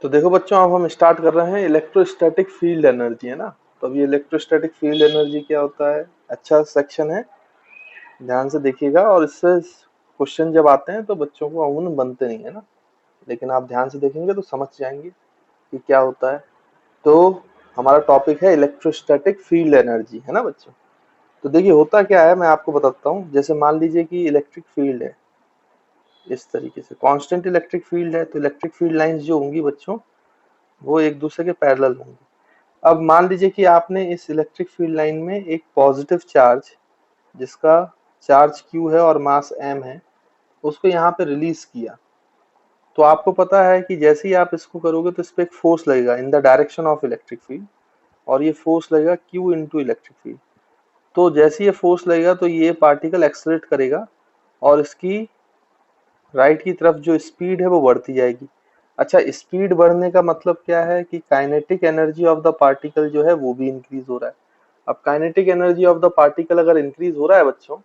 तो देखो बच्चों, अब हम स्टार्ट कर रहे हैं इलेक्ट्रोस्टैटिक फील्ड एनर्जी, है ना। तो अब ये इलेक्ट्रोस्टैटिक फील्ड एनर्जी क्या होता है, अच्छा सेक्शन है, ध्यान से देखिएगा। और इससे क्वेश्चन जब आते हैं तो बच्चों को अमूमन बनते नहीं है ना, लेकिन आप ध्यान से देखेंगे तो समझ जाएंगे कि क्या होता है। तो हमारा टॉपिक है इलेक्ट्रोस्टैटिक फील्ड एनर्जी, है ना बच्चों। तो देखिए होता क्या है, मैं आपको बताता हूँ। जैसे मान लीजिए कि इलेक्ट्रिक फील्ड है, इस तरीके से कांस्टेंट इलेक्ट्रिक फील्ड है, तो इलेक्ट्रिक फील्ड लाइंस जो होंगी बच्चों, वो एक दूसरे के पैरेलल होंगी। अब मान लीजिए कि आपने इस इलेक्ट्रिक फील्ड लाइन में एक पॉजिटिव चार्ज, जिसका चार्ज Q है और मास M है, उसको यहाँ पे रिलीज किया। तो आपको पता है कि जैसे ही आप इसको करोगे तो इस पे एक फोर्स लगेगा in the direction of electric field, और ये फोर्स लगेगा Q इंटू इलेक्ट्रिक फील्ड। तो जैसे ये फोर्स लगेगा तो ये पार्टिकल एक्सलरेट करेगा, और इसकी राइट की तरफ जो स्पीड है वो बढ़ती जाएगी। अच्छा, स्पीड बढ़ने का मतलब क्या है कि kinetic energy of the particle जो है वो भी इंक्रीज हो रहा है। अब kinetic energy of the particle अगर इंक्रीज हो रहा है बच्चों,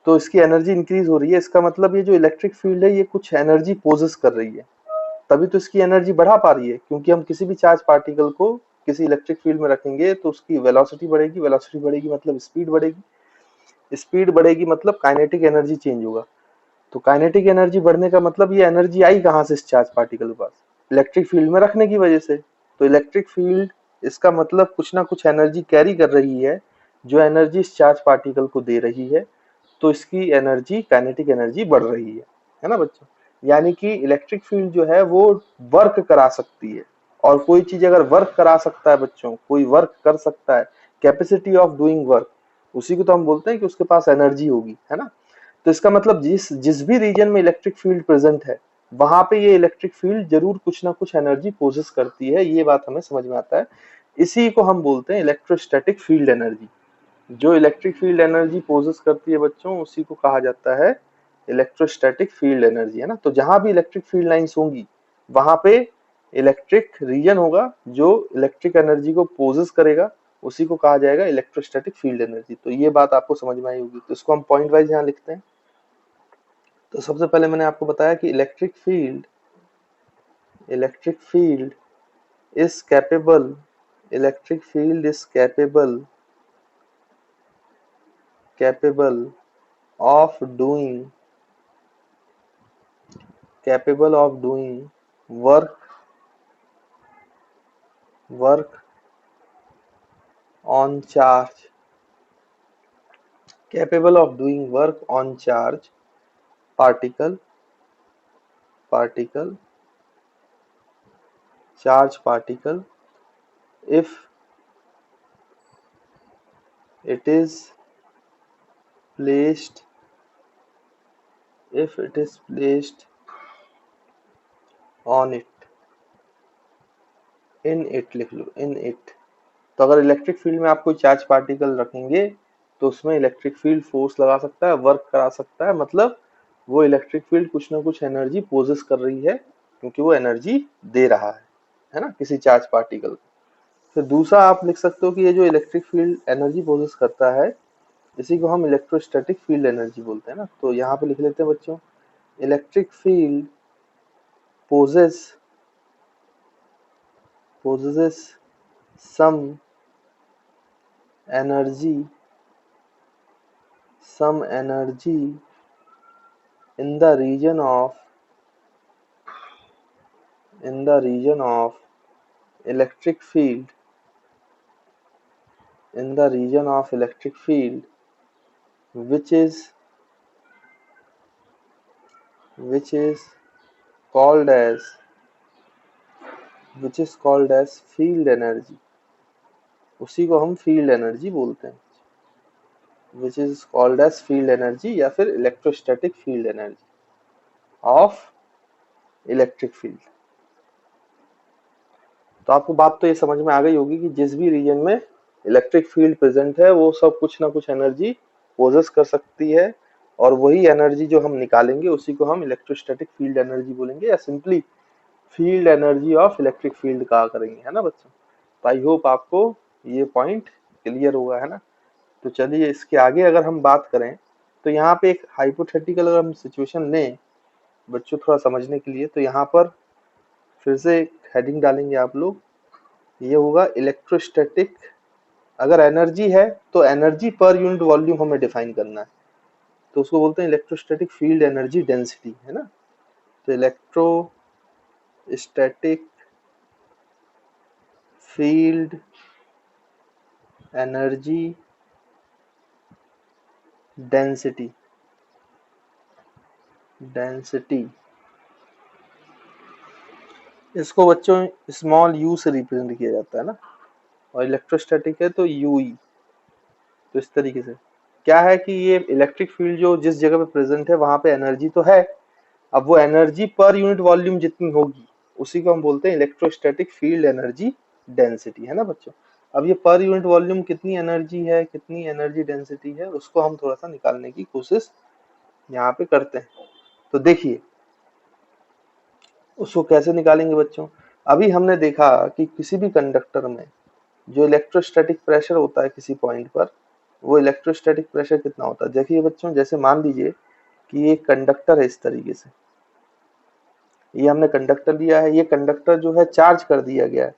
तो इसकी एनर्जी इंक्रीज हो रही है, इसका मतलब ये जो इलेक्ट्रिक फील्ड है ये कुछ एनर्जी पोजेस कर रही है, तभी तो इसकी एनर्जी बढ़ा पा रही है। क्योंकि हम किसी भी चार्ज पार्टिकल को किसी इलेक्ट्रिक फील्ड में रखेंगे तो उसकी वेलोसिटी बढ़ेगी, वेलोसिटी बढ़ेगी मतलब स्पीड बढ़ेगी, स्पीड बढ़ेगी मतलब काइनेटिक एनर्जी चेंज होगा। तो काइनेटिक एनर्जी बढ़ने का मतलब ये एनर्जी आई कहाँ से इस चार्ज पार्टिकल के पास, इलेक्ट्रिक फील्ड में रखने की वजह से। तो इलेक्ट्रिक फील्ड, इसका मतलब कुछ ना कुछ एनर्जी कैरी कर रही है, जो एनर्जी इस चार्ज पार्टिकल को दे रही है। तो इसकी एनर्जी, काइनेटिक एनर्जी बढ़ रही है ना बच्चों। यानी कि इलेक्ट्रिक फील्ड जो है वो वर्क करा सकती है। और कोई चीज अगर वर्क करा सकता है बच्चों, कोई वर्क कर सकता है, कैपेसिटी ऑफ डूइंग वर्क, उसी को तो हम बोलते हैं कि उसके पास एनर्जी होगी, है ना। तो इसका मतलब जिस जिस भी रीजन में इलेक्ट्रिक फील्ड प्रेजेंट है, वहां पे ये इलेक्ट्रिक फील्ड जरूर कुछ ना कुछ एनर्जी पोजेस करती है, ये बात हमें समझ में आता है। इसी को हम बोलते हैं इलेक्ट्रोस्टैटिक फील्ड एनर्जी। जो इलेक्ट्रिक फील्ड एनर्जी पोजेस करती है बच्चों, उसी को कहा जाता है इलेक्ट्रोस्टैटिक फील्ड एनर्जी, है ना। तो जहां भी इलेक्ट्रिक फील्ड लाइंस होंगी, वहां पे इलेक्ट्रिक रीजन होगा जो इलेक्ट्रिक एनर्जी को पोजेस करेगा, उसी को कहा जाएगा इलेक्ट्रोस्टैटिक फील्ड एनर्जी। तो ये बात आपको समझ में आई होगी। तो इसको हम पॉइंट वाइज यहाँ लिखते हैं। तो सबसे पहले मैंने आपको बताया कि electric field is capable electric field is capable of doing work work on charge capable of doing work on particle particle particle if it is placed on it in it, लिख लो in it। तो अगर electric field में आप कोई charge particle रखेंगे तो उसमें electric field force लगा सकता है, वर्क करा सकता है, मतलब वो इलेक्ट्रिक फील्ड कुछ ना कुछ एनर्जी पोजेस कर रही है, क्योंकि वो एनर्जी दे रहा है ना, किसी चार्ज पार्टिकल को। फिर दूसरा आप लिख सकते हो कि ये जो इलेक्ट्रिक फील्ड एनर्जी पोजेस करता है, इसी को हम इलेक्ट्रोस्टैटिक फील्ड एनर्जी बोलते हैं ना। तो यहाँ पे लिख लेते हैं बच्चों, electric field possesses some energy in the region of electric field which is called as field energy। उसी को हम फील्ड एनर्जी बोलते हैं, which is called as field energy या फिर electrostatic field energy of electric field। तो आपको बात तो ये समझ में आ गई होगी कि जिस भी रीजन में इलेक्ट्रिक फील्ड प्रेजेंट है वो सब कुछ ना कुछ एनर्जी पोजेस कर सकती है, और वही एनर्जी जो हम निकालेंगे उसी को हम इलेक्ट्रोस्टैटिक फील्ड एनर्जी बोलेंगे, या simply field energy of electric field कहा करेंगे, है ना बच्चों। तो आई होप आपको ये पॉइंट क्लियर होगा, है ना। तो चलिए इसके आगे अगर हम बात करें, तो यहाँ पे एक हाइपोथेटिकल अगर हम सिचुएशन लें बच्चों थोड़ा समझने के लिए, तो यहाँ पर फिर से हेडिंग डालेंगे आप लोग, ये होगा इलेक्ट्रोस्टैटिक। अगर एनर्जी है तो एनर्जी पर यूनिट वॉल्यूम हमें डिफाइन करना है, तो उसको बोलते हैं इलेक्ट्रोस्टैटिक फील्ड एनर्जी डेंसिटी, है ना। तो इलेक्ट्रोस्टैटिक फील्ड एनर्जी डेंसिटी, इसको बच्चों स्मॉल यू से रिप्रेजेंट किया जाता है ना, और इलेक्ट्रोस्टैटिक है तो यूई। तो इस तरीके से क्या है कि ये इलेक्ट्रिक फील्ड जो जिस जगह पे प्रेजेंट है वहां पे एनर्जी तो है, अब वो एनर्जी पर यूनिट वॉल्यूम जितनी होगी उसी को हम बोलते हैं इलेक्ट्रोस्टैटिक फील्ड एनर्जी डेंसिटी, है ना बच्चों। अब ये पर यूनिट वॉल्यूम कितनी एनर्जी है, कितनी एनर्जी डेंसिटी है, उसको हम थोड़ा सा निकालने की कोशिश यहाँ पे करते हैं। तो देखिए उसको कैसे निकालेंगे बच्चों। अभी हमने देखा कि किसी भी कंडक्टर में जो इलेक्ट्रोस्टैटिक प्रेशर होता है किसी पॉइंट पर, वो इलेक्ट्रोस्टैटिक प्रेशर कितना होता है। देखिए बच्चों, जैसे मान लीजिए कि ये कंडक्टर है, इस तरीके से ये हमने कंडक्टर लिया है, ये कंडक्टर जो है चार्ज कर दिया गया है।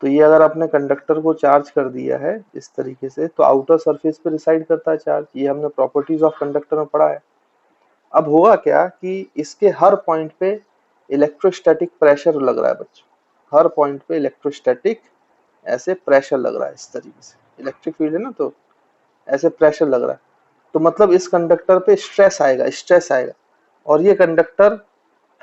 तो ये अगर आपने कंडक्टर को चार्ज कर दिया है इस तरीके से, तो आउटर सरफेस पे रिसाइड करता है चार्ज, ये हमने प्रॉपर्टीज ऑफ कंडक्टर में पढ़ा है। अब होगा क्या कि इसके हर पॉइंट पे इलेक्ट्रोस्टैटिक प्रेशर लग रहा है बच्चों, हर पॉइंट पे इलेक्ट्रोस्टैटिक ऐसे प्रेशर लग रहा है इस तरीके से, इलेक्ट्रिक फील्ड है ना, तो ऐसे प्रेशर लग रहा है। तो मतलब इस कंडक्टर पे स्ट्रेस आएगा और ये कंडक्टर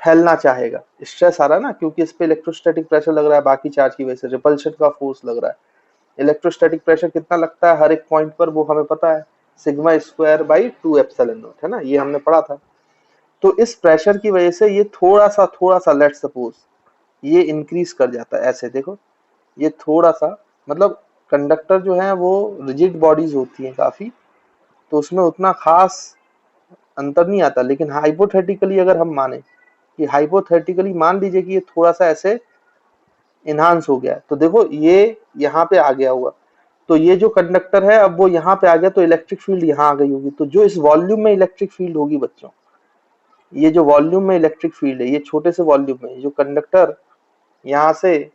फैलना चाहेगा। स्ट्रेस आ रहा है ना, क्योंकि इस पे इलेक्ट्रोस्टैटिक प्रेशर लग रहा है बाकी चार्ज की वजह से, रिपल्शन का फोर्स लग रहा है। इलेक्ट्रोस्टैटिक प्रेशर कितना लगता है हर एक पॉइंट पर, वो हमें पता है, sigma square by 2 epsilon not, है ना, ये हमने पढ़ा था। तो इस प्रेशर की वजह से ये थोड़ा सा लेट्स सपोज ये इंक्रीज कर जाता है, ऐसे देखो ये थोड़ा सा, मतलब कंडक्टर जो है वो रिजिड बॉडीज होती हैं काफी, तो उसमें उतना खास अंतर नहीं आता। लेकिन हाइपोथेटिकली अगर हम माने कि हाइपोथेटिकली मान लीजिए कि ये थोड़ा सा ऐसे इनहांस हो गया, तो देखो ये यहाँ पे आ गया हुआ, तो ये जो कंडक्टर है अब वो यहाँ पे आ गया, तो इलेक्ट्रिक फील्ड यहाँ आ गई होगी। तो जो इस वॉल्यूम में इलेक्ट्रिक फील्ड होगी बच्चों, ये जो वॉल्यूम में इलेक्ट्रिक फील्ड है, ये छोटे से वॉल्यूम में जो कंडक्टर यहाँ से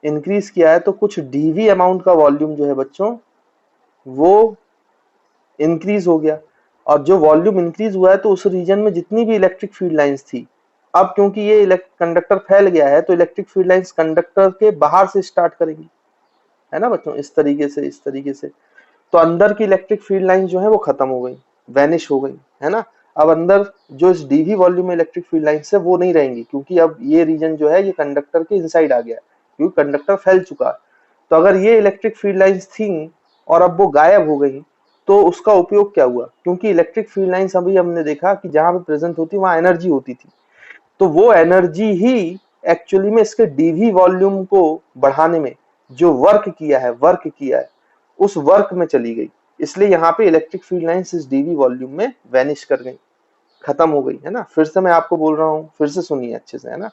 इंक्रीज किया है, तो कुछ डीवी अमाउंट का वॉल्यूम जो है बच्चों वो इंक्रीज हो गया। और जो वॉल्यूम इंक्रीज हुआ है तो उस रीजन में जितनी भी इलेक्ट्रिक फील्ड लाइंस थी, अब क्योंकि ये कंडक्टर फैल गया है तो इलेक्ट्रिक फील्ड लाइंस कंडक्टर के बाहर से स्टार्ट करेंगी, है ना बच्चों, इस तरीके से। तो अंदर की इलेक्ट्रिक फील्ड लाइन जो है वो खत्म हो गई, वैनिश हो गई, है ना। अब अंदर जो इस डीवी वॉल्यूम में इलेक्ट्रिक फील्ड लाइंस है वो नहीं रहेंगी, क्योंकि अब ये रीजन जो है ये कंडक्टर के इनसाइड आ गया, क्योंकि कंडक्टर फैल चुका है। तो अगर ये इलेक्ट्रिक फील्ड लाइंस थी और अब वो गायब हो गई, तो उसका उपयोग क्या हुआ, क्योंकि इलेक्ट्रिक फील्ड लाइंस अभी हमने देखा कि जहां पे प्रेजेंट होती वहां एनर्जी होती थी, तो वो एनर्जी ही एक्चुअली में इसके डीवी वॉल्यूम को बढ़ाने में जो वर्क किया है उस वर्क में चली गई। इसलिए यहाँ पे इलेक्ट्रिक फील्ड लाइंस इस डीवी वॉल्यूम में वैनिश कर गई, खत्म हो गई, है ना। फिर से मैं आपको बोल रहा हूँ, फिर से सुनिए अच्छे से, है ना।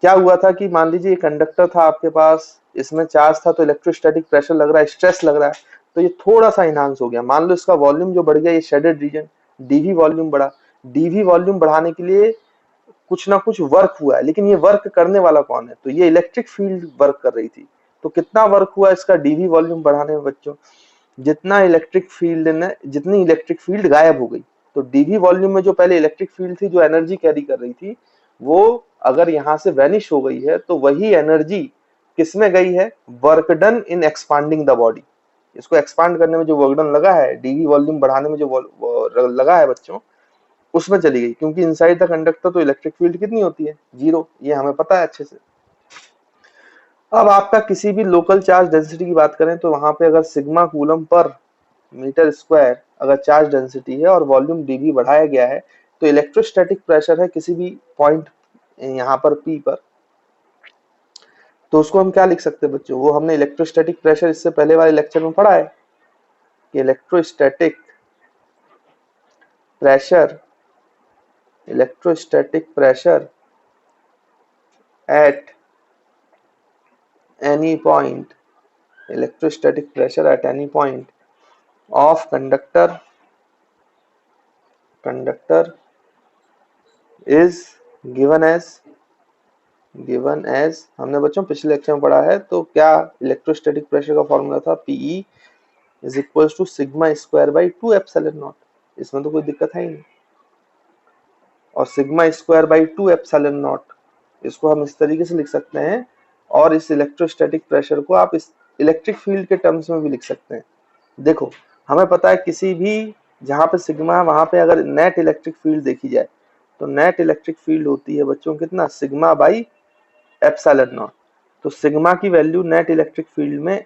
क्या हुआ था कि मान लीजिए कंडक्टर था आपके पास, इसमें चार्ज था, तो इलेक्ट्रोस्टैटिक प्रेशर लग रहा है, स्ट्रेस लग रहा है, तो ये थोड़ा सा इनहांस हो गया। मान लो इसका वॉल्यूम जो बढ़ गया, ये शेडेड रीजन, डीवी वॉल्यूम बढ़ा। डीवी वॉल्यूम बढ़ाने के लिए कुछ ना कुछ वर्क हुआ है, लेकिन ये वर्क करने वाला कौन है, तो ये इलेक्ट्रिक फील्ड वर्क कर रही थी। तो कितना वर्क हुआ इसका डीवी वॉल्यूम बढ़ाने में बच्चों, जितनी इलेक्ट्रिक फील्ड गायब हो गई। तो डीवी वॉल्यूम में जो पहले इलेक्ट्रिक फील्ड थी जो एनर्जी कैरी कर रही थी, वो अगर यहाँ से वैनिश हो गई है, तो वही एनर्जी किसमें गई है, work done in expanding the body. इसको एक्सपांड करने में जो वर्क डन लगा है, डीवी वॉल्यूम बढ़ाने में जो लगा है बच्चों, उसमें चली गई, क्योंकि इनसाइड द कंडक्टर तो इलेक्ट्रिक फील्ड कितनी होती है, 0, ये हमें पता है अच्छे से। अब आपका किसी भी लोकल चार्ज डेंसिटी की बात करें तो वहां पे अगर sigma coulomb per metre square अगर चार्ज डेंसिटी है और वॉल्यूम डीवी बढ़ाया गया है, तो इलेक्ट्रोस्टैटिक प्रेशर है किसी भी पॉइंट यहाँ पर पी पर, तो उसको हम क्या लिख सकते हैं बच्चों, वो हमने इलेक्ट्रोस्टैटिक प्रेशर इससे पहले वाले लेक्चर में पढ़ा है कि pressure electrostatic pressure at any point electrostatic pressure at any point of conductor is given as given as, हमने बच्चों पिछले लेक्चर में पढ़ा है, तो क्या इलेक्ट्रोस्टैटिक प्रेशर का फॉर्मूला था, PE is equal to sigma square by 2 epsilon nought. इसमें तो कोई दिक्कत है ही नहीं। और sigma square by 2 epsilon nought, इसको हम इस तरीके से लिख सकते हैं, और इस इलेक्ट्रोस्टैटिक प्रेशर को आप इस इलेक्ट्रिक फील्ड के टर्म्स में भी लिख सकते हैं। देखो हमें पता है किसी भी, जहां पे सिग्मा है वहां पे अगर नेट इलेक्ट्रिक फील्ड देखी जाए तो नेट इलेक्ट्रिक फील्ड होती है बच्चों कितना, सिग्मा बाई एप्सिलॉन नॉट। तो सिग्मा की वैल्यू नेट इलेक्ट्रिक फील्ड में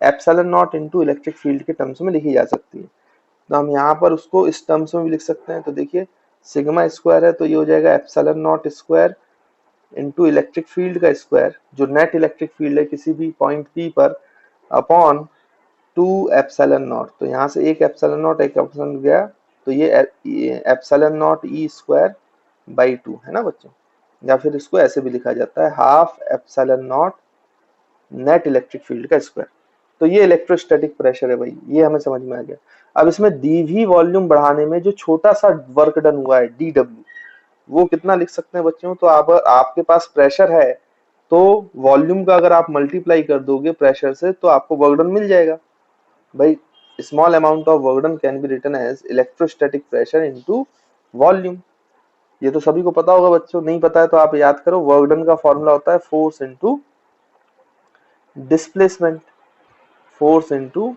epsilon not into electric field के टर्म्स में लिखी जा सकती है। तो हम यहाँ पर उसको इस टर्म्स में भी लिख सकते हैं। तो देखिए सिग्मा स्क्वायर है तो ये हो जाएगा epsilon not square into electric field का स्क्वायर, जो नेट इलेक्ट्रिक फील्ड है किसी भी पॉइंट पी पर, अपॉन 2 एप्सिलॉन नॉट। तो यहाँ से एक एप्सिलॉन नॉट एक एप्सिलॉन गया, तो ये epsilon nought E square by 2 है ना बच्चों। या फिर इसको ऐसे भी लिखा जाता है half epsilon not net electric field का स्क्वायर। तो ये इलेक्ट्रोस्टैटिक प्रेशर है भाई, ये हमें समझ में आ गया। अब इसमें दी हुई वॉल्यूम बढ़ाने में जो छोटा सा वर्क डन हुआ है डी डब्ल्यू, वो कितना लिख सकते हैं बच्चों, तो आप आपके पास प्रेशर है तो वॉल्यूम का अगर आप मल्टीप्लाई कर दोगे प्रेशर से तो आपको वर्क डन मिल जाएगा भाई। Small amount of work done can be written as electrostatic pressure into volume. ये तो सभी को पता होगा बच्चों, नहीं पता है तो आप याद करो, वर्क डन का फॉर्मूला होता है force into displacement. Force into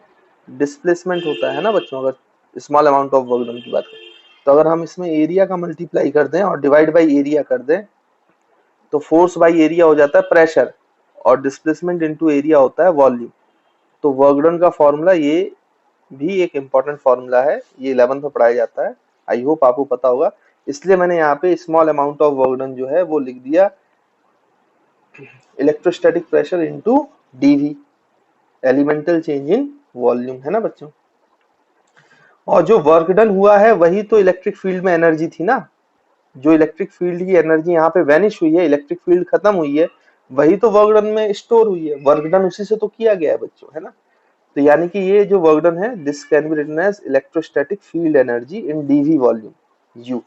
displacement होता है ना बच्चों, अगर small amount of work done की बात करें। तो अगर हम इसमें एरिया का मल्टीप्लाई कर दें और डिवाइड बाई एरिया कर दें तो फोर्स बाई एरिया हो जाता है प्रेशर, और डिस्प्लेसमेंट इनटू एरिया होता है वॉल्यूम। तो वर्क डन का फॉर्मूला ये भी एक इम्पॉर्टेंट फॉर्मूला है, ये 11th में पढ़ाया जाता है, आई होप आपको पता होगा। इसलिए मैंने यहाँ पे small amount of work done जो है वो लिख दिया electrostatic pressure into D V, elemental change in volume, है ना बच्चों। और जो वर्क डन हुआ है वही तो इलेक्ट्रिक फील्ड में एनर्जी थी ना, जो इलेक्ट्रिक फील्ड की एनर्जी यहाँ पे वैनिश हुई है, इलेक्ट्रिक फील्ड खत्म हुई है, वही तो वर्क डन में स्टोर हुई है। वर्क डन उसी से तो किया गया है बच्चों, है ना। तो यानी कि ये जो वर्क डन है this can be written as electrostatic field energy in D V volume U.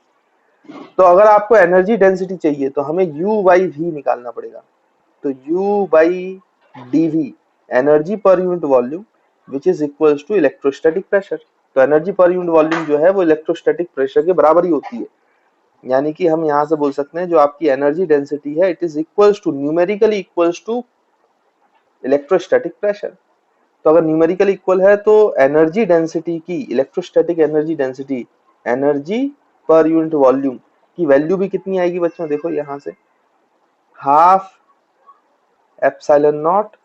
तो अगर आपको एनर्जी डेंसिटी चाहिए तो हमें यू बाई वी निकालना पड़ेगा। तो U by dV energy per unit volume which is equal to electrostatic pressure. तो एनर्जी पर यूनिट वॉल्यूम जो है वो इलेक्ट्रोस्टैटिक प्रेशर के बराबर ही होती है। यानी कि हम यहाँ से बोल सकते हैं जो आपकी एनर्जी डेंसिटी है it is equal to numerically equal to electrostatic pressure. तो अगर न्यूमेरिकली इक्वल है तो एनर्जी डेंसिटी की, electrostatic energy density, energy per unit volume की वैल्यू भी कितनी आएगी बच्चों, देखो यहाँ से half epsilon nought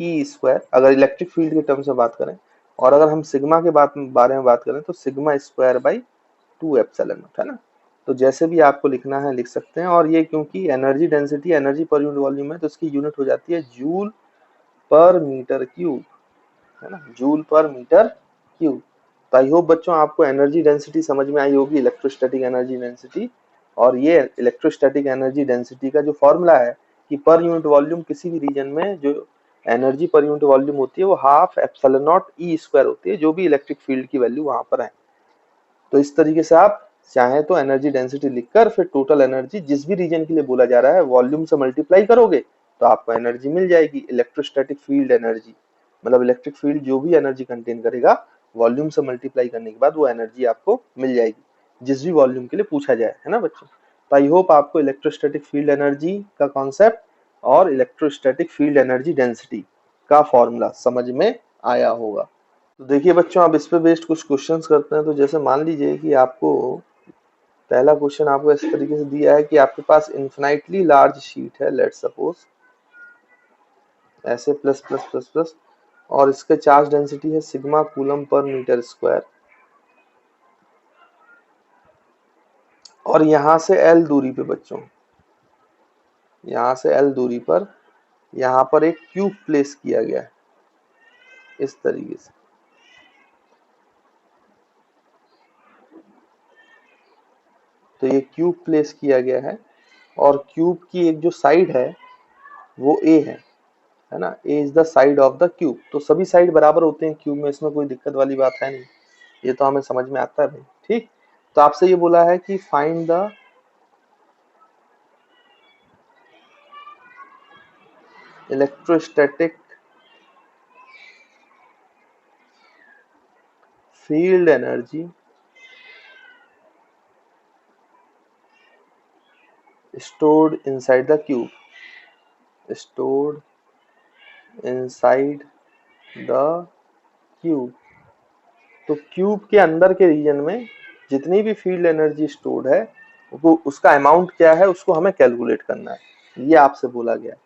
E square, अगर इलेक्ट्रिक फील्ड के टर्म्स में बात करें, और अगर हम सिग्मा के बारे में बात करें तो sigma square by 2 epsilon not, है ना। तो जैसे भी आपको लिखना है लिख सकते हैं। और ये क्योंकि energy density energy per unit volume है तो इसकी यूनिट हो जाती है जूल पर मीटर क्यूब, है ना, जूल पर मीटर क्यूब। तो आई होप बच्चों आपको एनर्जी डेंसिटी समझ में आई होगी, इलेक्ट्रोस्टैटिक एनर्जी डेंसिटी। और ये इलेक्ट्रोस्टैटिक एनर्जी डेंसिटी का जो फॉर्मूला है कि पर यूनिट वॉल्यूम किसी भी रीजन में जो एनर्जी पर यूनिट वॉल्यूम होती है वो half epsilon nought E square होती है, जो भी इलेक्ट्रिक फील्ड की वैल्यू वहां पर है। तो इस तरीके से आप चाहे तो एनर्जी डेंसिटी लिखकर फिर टोटल एनर्जी जिस भी रीजन के लिए बोला जा रहा है वॉल्यूम से मल्टीप्लाई करोगे तो आपको एनर्जी मिल जाएगी, इलेक्ट्रोस्टैटिक फील्ड एनर्जी। मतलब इलेक्ट्रिक फील्ड जो भी एनर्जी कंटेन करेगा वॉल्यूम से मल्टीप्लाई करने के बाद वो एनर्जी आपको मिल जाएगी जिस भी वॉल्यूम के लिए पूछा जाए, है ना बच्चों। तो आई होप आपको इलेक्ट्रोस्टैटिक फील्ड एनर्जी का कॉन्सेप्ट और इलेक्ट्रोस्टैटिक फील्ड एनर्जी डेंसिटी का फॉर्मूला समझ में आया होगा। तो देखिए बच्चों आप इस पे बेस्ड कुछ क्वेश्चंस करते हैं। तो जैसे मान लीजिए कि आपको पहला क्वेश्चन आपको इस तरीके से दिया है कि आपके पास इन्फिनाइटली लार्ज शीट है, लेट्स सपोज ऐसे प्लस प्लस प्लस प्लस, और इसके चार्ज डेंसिटी है sigma coulomb per metre square, और यहां से L दूरी पे बच्चों, यहां से L दूरी पर यहां पर एक क्यूब प्लेस किया गया है इस तरीके से। तो ये क्यूब प्लेस किया गया है और क्यूब की एक जो साइड है वो A है ना, A is the side of the cube. तो सभी साइड बराबर होते हैं क्यूब में, इसमें कोई दिक्कत वाली बात है नहीं, ये तो हमें समझ में आता है भाई। ठीक, तो आपसे ये बोला है कि find the electrostatic field energy stored inside the cube, stored inside the cube। तो क्यूब के अंदर के रीजन में जितनी भी फील्ड एनर्जी स्टोर्ड है वो उसका अमाउंट क्या है उसको हमें कैलकुलेट करना है, ये आपसे बोला गया है।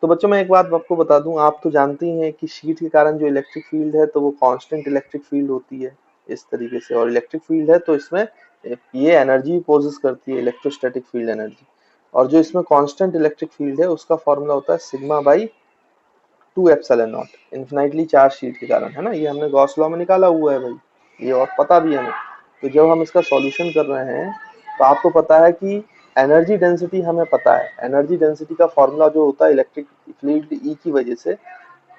तो बच्चों मैं एक बात आपको बता दूं, आप तो जानते ही हैं कि शीट के कारण जो इलेक्ट्रिक फील्ड है तो वो कांस्टेंट इलेक्ट्रिक फील्ड होती है इस तरीके से, और इलेक्ट्रिक फील्ड है तो इसमें ये एनर्जी पोजेस करती है, इलेक्ट्रोस्टैटिक फील्ड एनर्जी। और जो इसमें कांस्टेंट इलेक्ट्रिक फील्ड है उसका फॉर्मूला होता है sigma by 2 epsilon not, infinitely charge sheet के कारण, है ना, ये हमने गॉस लॉ में निकाला हुआ है भाई, ये और पता भी है हमें। तो जब हम इसका सॉल्यूशन कर रहे हैं तो आपको पता है कि एनर्जी डेंसिटी हमें पता है, एनर्जी डेंसिटी का फॉर्मूला जो होता है इलेक्ट्रिक फील्ड ई की वजह से,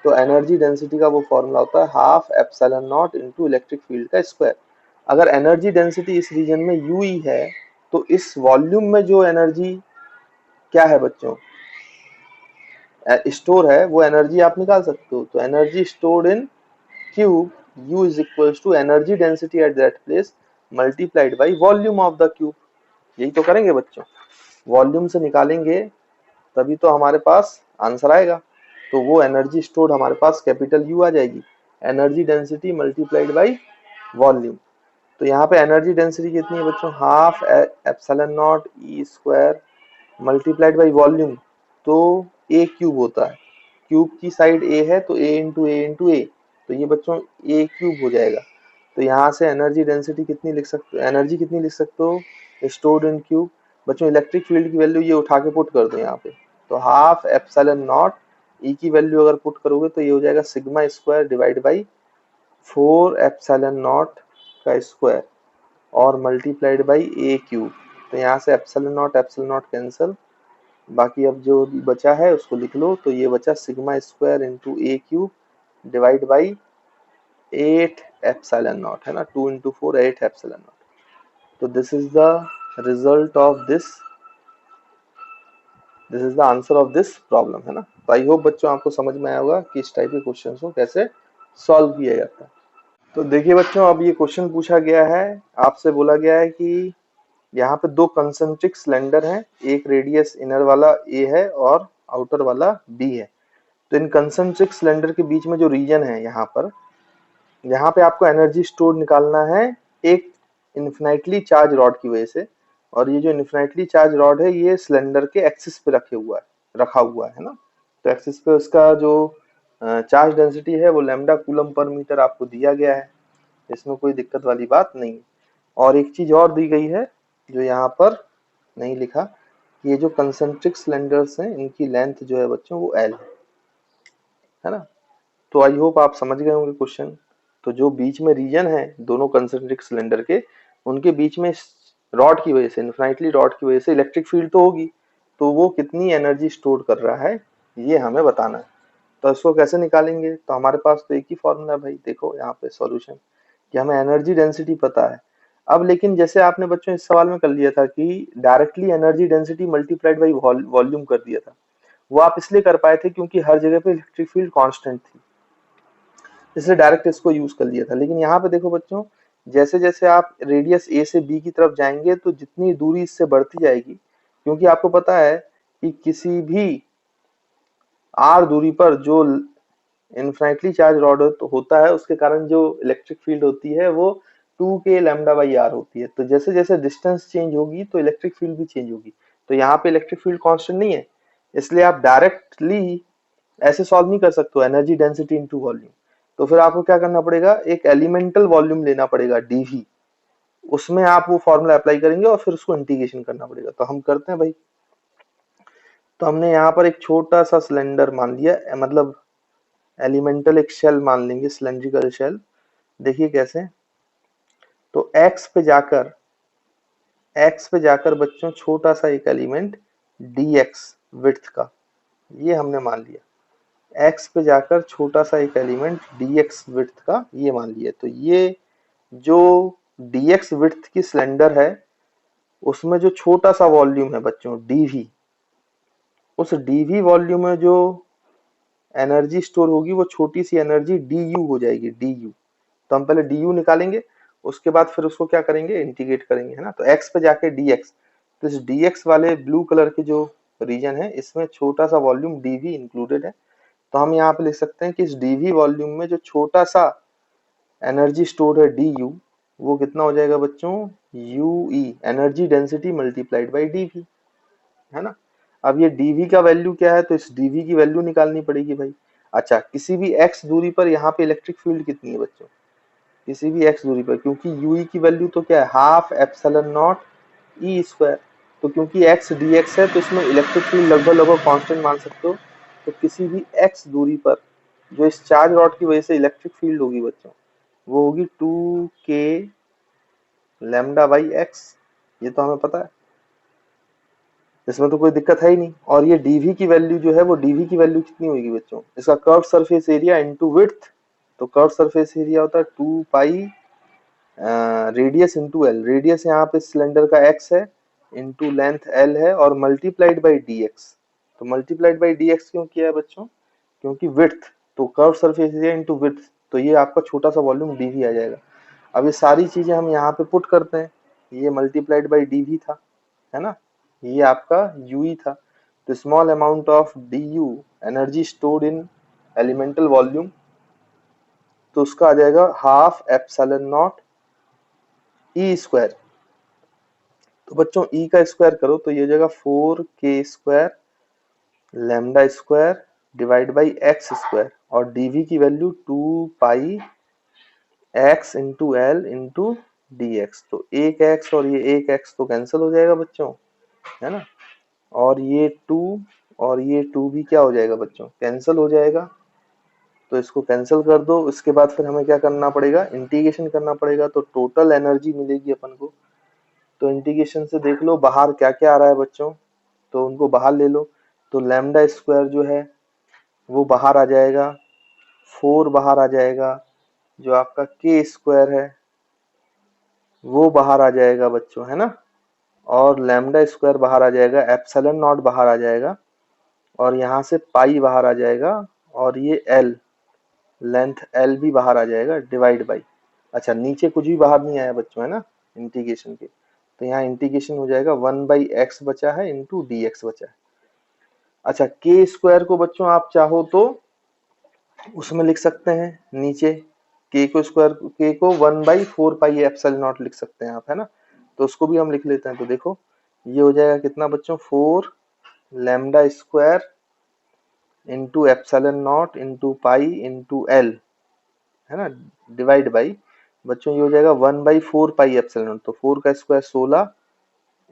तो एनर्जी डेंसिटी का वो फॉर्मूला होता है half epsilon not into electric field का स्क्वायर। अगर एनर्जी डेंसिटी इस रीजन में यू ई है तो इस वॉल्यूम में जो एनर्जी क्या है बच्चों स्टोर है वो एनर्जी आप निकाल सकते हो। तो energy stored in cube U is equals to energy density at that place multiplied by volume of the cube. यही तो करेंगे बच्चों, वॉल्यूम से निकालेंगे तभी तो हमारे पास आंसर आएगा। तो वो एनर्जी स्टोर्ड हमारे पास कैपिटल U आ जाएगी, energy density multiplied by volume. तो यहाँ पे एनर्जी डेंसिटी कितनी है बच्चों, half epsilon nought E square multiplied by volume. तो ए क्यूब होता है, क्यूब की साइड ए है तो ए इंटू ए इंटू ए, तो ये बच्चों ए क्यूब हो जाएगा। तो यहाँ से एनर्जी डेंसिटी कितनी लिख सकते हो, एनर्जी कितनी लिख सकते हो स्टोर्ड इन क्यूब। बच्चों इलेक्ट्रिक फील्ड की वैल्यू ये उठा के पुट कर दो यहाँ पे, तो हाफ एप्सिलॉन नॉट ई की वैल्यू अगर पुट करोगे तो ये हो जाएगा sigma square divide by 4 epsilon not का स्क्वायर और मल्टीप्लाइड बाई ए क्यूब। तो यहाँ से एप्सिलॉन नॉट कैंसिल, बाकी अब जो बचा है उसको लिख लो, तो ये बचा sigma square into A cube divide by 8 epsilon not, है ना, 2 इंटू 4 8 एप्सिलॉन नॉट। तो this is the result of this is the answer of this problem, है ना। तो आई होप बच्चों आपको समझ में आया होगा कि इस टाइप के क्वेश्चन को कैसे सॉल्व किया जाता है। तो देखिए बच्चों अब ये क्वेश्चन पूछा गया है, आपसे बोला गया है कि यहाँ पे दो कंसेंट्रिक सिलेंडर हैं, एक रेडियस इनर वाला ए है और आउटर वाला बी है। तो इन कंसेंट्रिक सिलेंडर के बीच में जो रीजन है यहाँ पे आपको एनर्जी स्टोर निकालना है एक इन्फिनाइटली चार्ज रॉड की वजह से। और ये जो इन्फिनाइटली चार्ज रॉड है ये सिलेंडर के एक्सिस पे रखा हुआ है ना। तो एक्सिस पे उसका जो चार्ज डेंसिटी है वो लैम्डा कूलम पर मीटर आपको दिया गया है, इसमें कोई दिक्कत वाली बात नहीं है। और एक चीज और दी गई है जो यहाँ पर नहीं लिखा, ये जो कंसेंट्रिक सिलेंडर्स हैं इनकी लेंथ जो है बच्चों वो L है ना। तो आई होप आप समझ गए होंगे क्वेश्चन। तो जो बीच में रीजन है दोनों कंसेंट्रिक सिलेंडर के, उनके बीच में रॉड की वजह से, इन्फिनाइटली रॉड की वजह से इलेक्ट्रिक फील्ड तो होगी, तो वो कितनी एनर्जी स्टोर कर रहा है ये हमें बताना है। तो इसको कैसे निकालेंगे, तो हमारे पास तो एक ही फॉर्मूला है भाई, देखो यहाँ पे सॉल्यूशन कि हमें एनर्जी डेंसिटी पता है। अब लेकिन जैसे आपने बच्चों इस सवाल में कर लिया था कि directly energy density multiplied by volume कर दिया था, वो आप इसलिए कर पाए थे क्योंकि हर जगह पे इलेक्ट्रिक फील्ड कांस्टेंट थी, इसलिए डायरेक्ट इसको यूज कर लिया था। लेकिन यहाँ पे देखो बच्चों, जैसे जैसे आप रेडियस ए से बी की तरफ जाएंगे तो जितनी दूरी इससे बढ़ती जाएगी, क्योंकि आपको पता है कि किसी भी आर दूरी पर जो इन्फिनिटली चार्ज रॉड होता है उसके कारण जो इलेक्ट्रिक फील्ड होती है वो 2k लैम्डा बाई आर होती है। तो जैसे जैसे डिस्टेंस चेंज होगी तो इलेक्ट्रिक फील्ड भी चेंज होगी। तो यहाँ पे इलेक्ट्रिक फील्ड कांस्टेंट नहीं है, इसलिए आप डायरेक्टली ऐसे सॉल्व नहीं कर सकते हो एनर्जी डेंसिटी इनटू वॉल्यूम। तो फिर आपको क्या करना पड़ेगा, एक एलिमेंटल वॉल्यूम लेना पड़ेगा डीवी, उसमें आप वो फॉर्मूला अप्लाई करेंगे और फिर उसको इंटीग्रेशन करना पड़ेगा। तो हम करते हैं भाई। तो हमने यहाँ पर एक छोटा सा सिलेंडर मान लिया, मतलब एलिमेंटल एक शेल मान लेंगे, सिलेंड्रिकल शेल। देखिए कैसे, तो एक्स पे जाकर बच्चों छोटा सा एक एलिमेंट dx विड्थ का, ये हमने मान लिया। एक्स पे जाकर छोटा सा एक एलिमेंट dx विड्थ का ये मान लिया। तो ये जो dx विड्थ की सिलेंडर है उसमें जो छोटा सा वॉल्यूम है बच्चों dv, उस dv वॉल्यूम में जो एनर्जी स्टोर होगी वो छोटी सी एनर्जी डी यू हो जाएगी, डी यू। तो हम पहले डी यू निकालेंगे, उसके बाद फिर उसको क्या करेंगे, इंटीग्रेट करेंगे, है ना। तो एक्स पे जाके डी एक्स, तो इस डी एक्स वाले ब्लू कलर के जो रीजन है इसमें छोटा सा वॉल्यूम डी वी इंक्लूडेड है। तो हम यहाँ पे लिख सकते हैं कि इस डी वी वॉल्यूम में जो छोटा सा एनर्जी स्टोर है डी यू, वो कितना हो जाएगा बच्चों, U E, energy density multiplied by D V, है ना। अब ये dv का वैल्यू क्या है, तो इस dv की वैल्यू निकालनी पड़ेगी भाई। अच्छा, किसी भी x दूरी पर यहाँ पे इलेक्ट्रिक फील्ड कितनी है बच्चों, किसी भी x दूरी पर, क्योंकि ue की वैल्यू तो क्या है, half epsilon nought E square. तो क्योंकि x dx है तो इसमें इलेक्ट्रिक फील्ड लगभग लगभग कांस्टेंट मान सकते हो। तो किसी भी x दूरी पर जो इस चार्ज रॉड की वजह से इलेक्ट्रिक फील्ड होगी बच्चों, वो होगी 2k लैम्डा बाई x। ये तो हमें पता है, इसमें तो कोई दिक्कत है ही नहीं। और ये dv की वैल्यू जो है, वो dv की वैल्यू कितनी होगी बच्चों, इसका curve surface area into width. तो कर्व सरफेस एरिया होता है 2 पाई रेडियस इनटू एल, रेडियस यहाँ पे सिलेंडर का x है, इनटू लेंथ l है, और मल्टीप्लाइड बाई dx। तो मल्टीप्लाइड बाई dx क्यों किया है बच्चों, क्योंकि विड्थ, तो curve surface area into width, तो ये आपका छोटा सा वॉल्यूम dv आ जाएगा। अब ये सारी चीजें हम यहाँ पे पुट करते हैं, ये मल्टीप्लाइड बाई dv था, है ना, ये आपका ue था। तो small amount of du, energy stored in elemental volume, तो उसका आ जाएगा half epsilon nought E square. तो बच्चों ई का स्क्वायर करो तो ये हो जाएगा 4k square lambda square divide by x square, और dv की वैल्यू 2 पाई x into L into D x. तो एक x और ये एक x तो कैंसिल हो जाएगा बच्चों, है ना। और ये 2 और ये 2 भी क्या हो जाएगा बच्चों, कैंसिल हो जाएगा। तो इसको कैंसिल कर दो, इसके बाद फिर हमें क्या करना पड़ेगा, इंटीग्रेशन करना पड़ेगा, तो टोटल एनर्जी मिलेगी अपन को। तो इंटीग्रेशन से देख लो बाहर क्या क्या आ रहा है बच्चों, तो उनको बाहर ले लो। तो लैम्डा स्क्वायर जो है वो बाहर आ जाएगा, 4 बाहर आ जाएगा, जो आपका के स्क्वायर है वो बाहर आ जाएगा बच्चों, है ना। और लैम्डा स्क्वायर बाहर आ जाएगा, एप्सिलॉन नॉट बाहर आ जाएगा, और यहाँ से पाई बाहर आ जाएगा, और ये एल, लेंथ एल भी बाहर आ जाएगा, डिवाइड बाई, अच्छा नीचे कुछ भी बाहर नहीं आया बच्चों, है ना, इंटीग्रेशन के। तो यहाँ इंटीग्रेशन हो जाएगा 1 बाई एक्स बचा है इंटू डी एक्स बचा है। अच्छा, के स्क्वायर को बच्चों आप चाहो तो उसमें लिख सकते हैं नीचे, के को स्क्वायर, के को 1 बाई 4 पाई एप्सिलॉन नॉट लिख सकते हैं आप, है ना। तो उसको भी हम लिख लेते हैं। तो देखो ये हो जाएगा कितना बच्चों, 4 lambda square into epsilon not into pi into L, है ना, डिवाइड बाई, बच्चों ये हो जाएगा 1 बाई 4 पाई एप्सिलॉन नॉट। तो 4 का स्क्वायर 16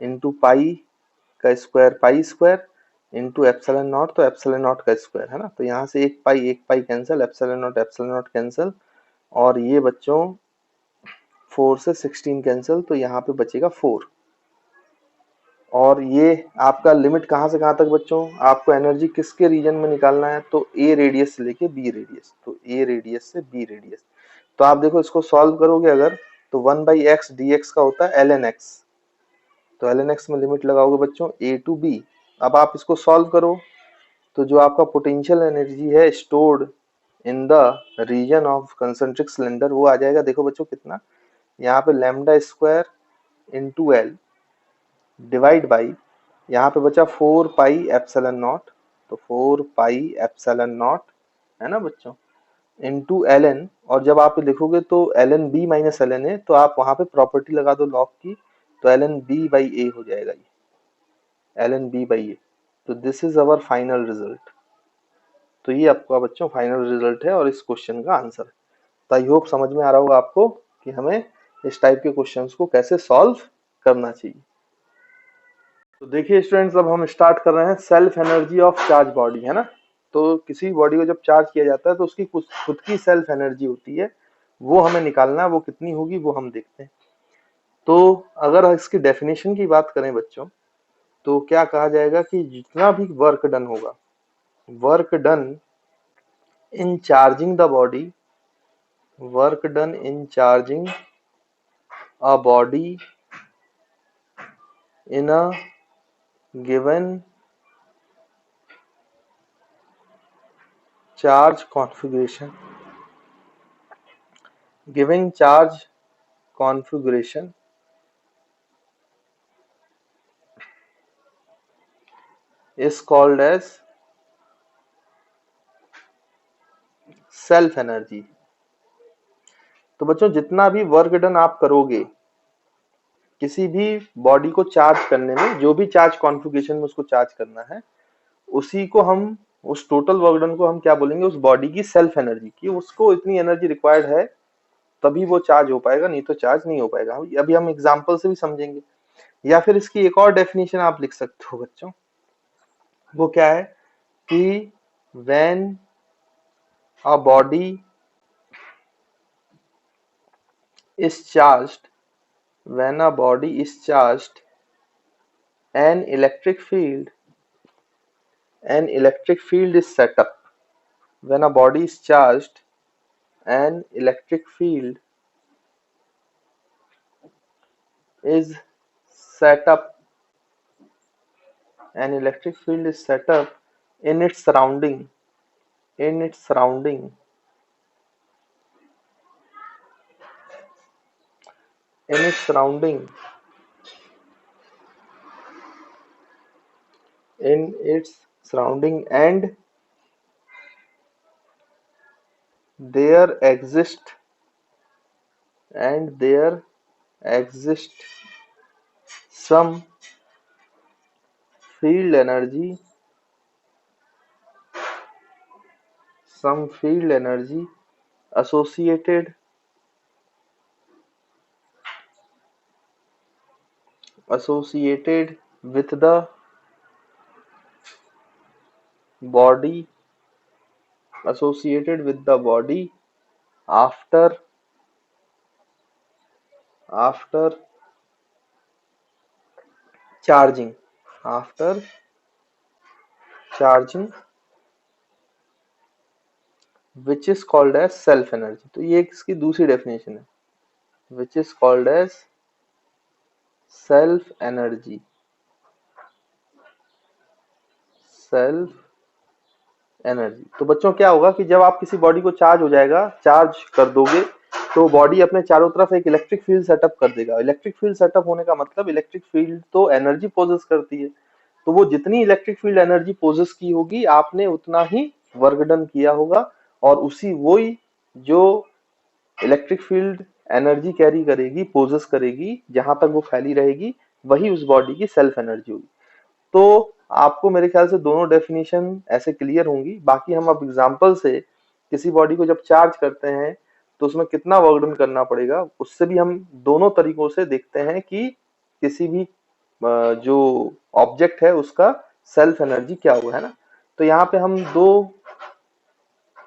इंटू पाई का square pi square into epsilon not, तो एप्सिलॉन नॉट का स्क्वायर, है ना। तो यहाँ से एक pi cancel, epsilon not cancel, और ये बच्चों 4 से 16 कैंसिल, तो यहाँ पे बचेगा 4। और ये आपका लिमिट कहाँ से कहाँ तक बच्चों, आपको एनर्जी किसके रीजन में निकालना है, तो ए रेडियस से लेके बी रेडियस, तो ए रेडियस से बी रेडियस। तो आप देखो इसको सॉल्व करोगे अगर, तो 1 बाई एक्स डी एक्स का होता है एल एन एक्स, तो एल एन एक्स में लिमिट लगाओगे बच्चों ए टू बी। अब आप इसको सॉल्व करो, तो जो आपका पोटेंशियल एनर्जी है stored in the region of concentric cylinder, वो आ जाएगा, देखो बच्चों कितना, यहाँ पे lambda square into L divide by, यहाँ पे बचा 4 पाई एप्सिलॉन नॉट, तो 4 पाई एप्सिलॉन नॉट, है ना बच्चों, इनटू एल एन। और जब आप लिखोगे तो L N B minus L N है, तो आप वहां पे प्रॉपर्टी लगा दो लॉग की, तो एल एन बी बाई ए हो जाएगा, ये एल एन बी बाई ए। तो this is our final result. तो ये आपका बच्चों फाइनल रिजल्ट है और इस क्वेश्चन का आंसर। तो आई होप समझ में आ रहा होगा आपको कि हमें इस टाइप के क्वेश्चंस को कैसे सॉल्व करना चाहिए। तो देखिए स्टूडेंट्स, अब हम स्टार्ट कर रहे हैं self energy of charge body, है ना। तो किसी बॉडी को जब चार्ज किया जाता है तो उसकी कुछ खुद की सेल्फ एनर्जी होती है, वो हमें निकालना है, वो कितनी होगी वो हम देखते हैं। तो अगर इसकी डेफिनेशन की बात करें बच्चों, तो क्या कहा जाएगा कि जितना भी वर्क डन होगा, work done in charging the body, work done in charging a body in a given charge configuration. Given charge configuration is called as self energy. तो बच्चों जितना भी वर्क डन आप करोगे किसी भी बॉडी को चार्ज करने में, जो भी चार्ज कॉन्फ़िगरेशन में उसको चार्ज करना है, उसी को हम, उस टोटल वर्क डन को हम क्या बोलेंगे, उस बॉडी की सेल्फ एनर्जी की। उसको इतनी एनर्जी रिक्वायर्ड है तभी वो चार्ज हो पाएगा, नहीं तो चार्ज नहीं हो पाएगा। अभी हम एग्जांपल से भी समझेंगे। या फिर इसकी एक और डेफिनेशन आप लिख सकते हो बच्चों, वो क्या है कि when a body is charged, when a body is charged, an electric field is set up. When a body is charged, an electric field is set up. An electric field is set up in its surrounding. In its surrounding. In its surrounding. In its surrounding, and there exists some field energy associated with the body after charging, which is called as self energy। तो ये इसकी दूसरी definition है, which is called as self energy। तो बच्चों क्या होगा कि जब आप किसी बॉडी को चार्ज कर दोगे तो बॉडी अपने चारों तरफ एक इलेक्ट्रिक फील्ड सेटअप कर देगा। इलेक्ट्रिक फील्ड सेटअप होने का मतलब, इलेक्ट्रिक फील्ड तो एनर्जी पोजेस करती है, तो वो जितनी इलेक्ट्रिक फील्ड एनर्जी पोजेस की होगी आपने उतना ही वर्क डन किया होगा, और वही जो इलेक्ट्रिक फील्ड एनर्जी कैरी करेगी, पोजेस करेगी, जहां तक वो फैली रहेगी, वही उस बॉडी की सेल्फ एनर्जी होगी। तो आपको मेरे ख्याल से दोनों डेफिनेशन ऐसे क्लियर होंगी। बाकी हम अब एग्जांपल से किसी बॉडी को जब चार्ज करते हैं तो उसमें कितना वर्क डन करना पड़ेगा, उससे भी हम दोनों तरीकों से देखते हैं कि किसी भी जो ऑब्जेक्ट है उसका सेल्फ एनर्जी क्या हुआ है ना। तो यहाँ पे हम दो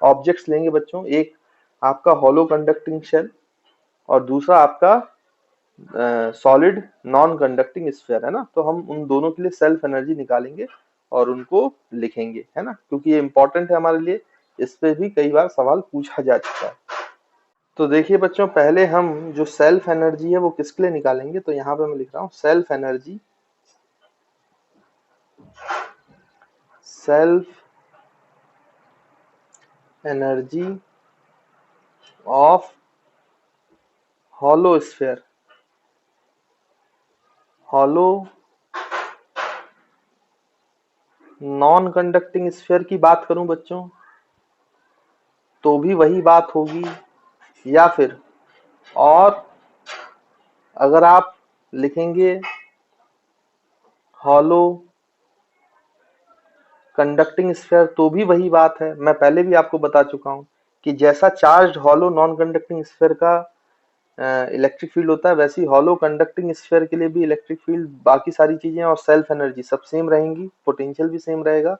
ऑब्जेक्ट्स लेंगे बच्चों, एक आपका हॉलो कंडक्टिंग शेल और दूसरा आपका सॉलिड नॉन कंडक्टिंग स्फीयर है ना। तो हम उन दोनों के लिए सेल्फ एनर्जी निकालेंगे और उनको लिखेंगे, है ना, क्योंकि ये इंपॉर्टेंट है हमारे लिए, इस पे भी कई बार सवाल पूछा जा चुका है। तो देखिए बच्चों, पहले हम जो सेल्फ एनर्जी है वो किसके लिए निकालेंगे, तो यहाँ पे मैं लिख रहा हूँ self energy of hollow sphere. Hollow non conducting sphere की बात करूं बच्चों तो भी वही बात होगी, या फिर और अगर आप लिखेंगे हॉलो कंडक्टिंग स्फीयर तो भी वही बात है। मैं पहले भी आपको बता चुका हूं कि जैसा charge hollow non conducting sphere का इलेक्ट्रिक फील्ड होता है, वैसे ही हॉलो कंडक्टिंग स्फीयर के लिए भी इलेक्ट्रिक फील्ड, बाकी सारी चीजें और सेल्फ एनर्जी सब सेम रहेंगी, पोटेंशियल भी सेम रहेगा।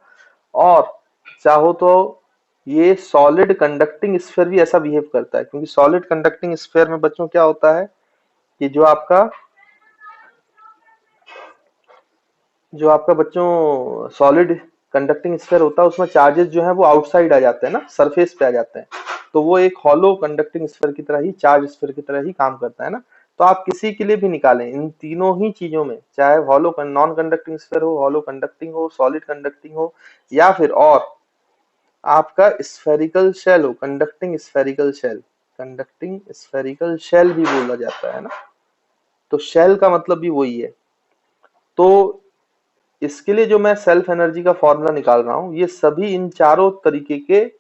और चाहो तो ये सॉलिड कंडक्टिंग स्फीयर भी ऐसा बिहेव करता है, क्योंकि सॉलिड कंडक्टिंग स्फीयर में बच्चों क्या होता है कि जो आपका बच्चों सॉलिड कंडक्टिंग स्फीयर होता है उसमें चार्जेस जो है वो आउटसाइड आ जाते हैं ना, सरफेस पे आ जाते हैं। तो वो एक हॉलो कंडक्टिंग स्फीयर की तरह ही, चार्ज स्फीयर की तरह ही काम करता है ना। तो आप किसी के लिए भी निकालें इन तीनों ही चीजों में, चाहे हॉलो नॉन कंडक्टिंग स्फीयर हो, हॉलो कंडक्टिंग हो, सॉलिड कंडक्टिंग हो, या फिर और आपका स्फेरिकल शेल हो, conducting spherical shell, conducting spherical shell भी बोला जाता है ना, तो शेल का मतलब भी वही है। तो इसके लिए जो मैं सेल्फ एनर्जी का फॉर्मूला निकाल रहा हूं, ये सभी इन चारों तरीके के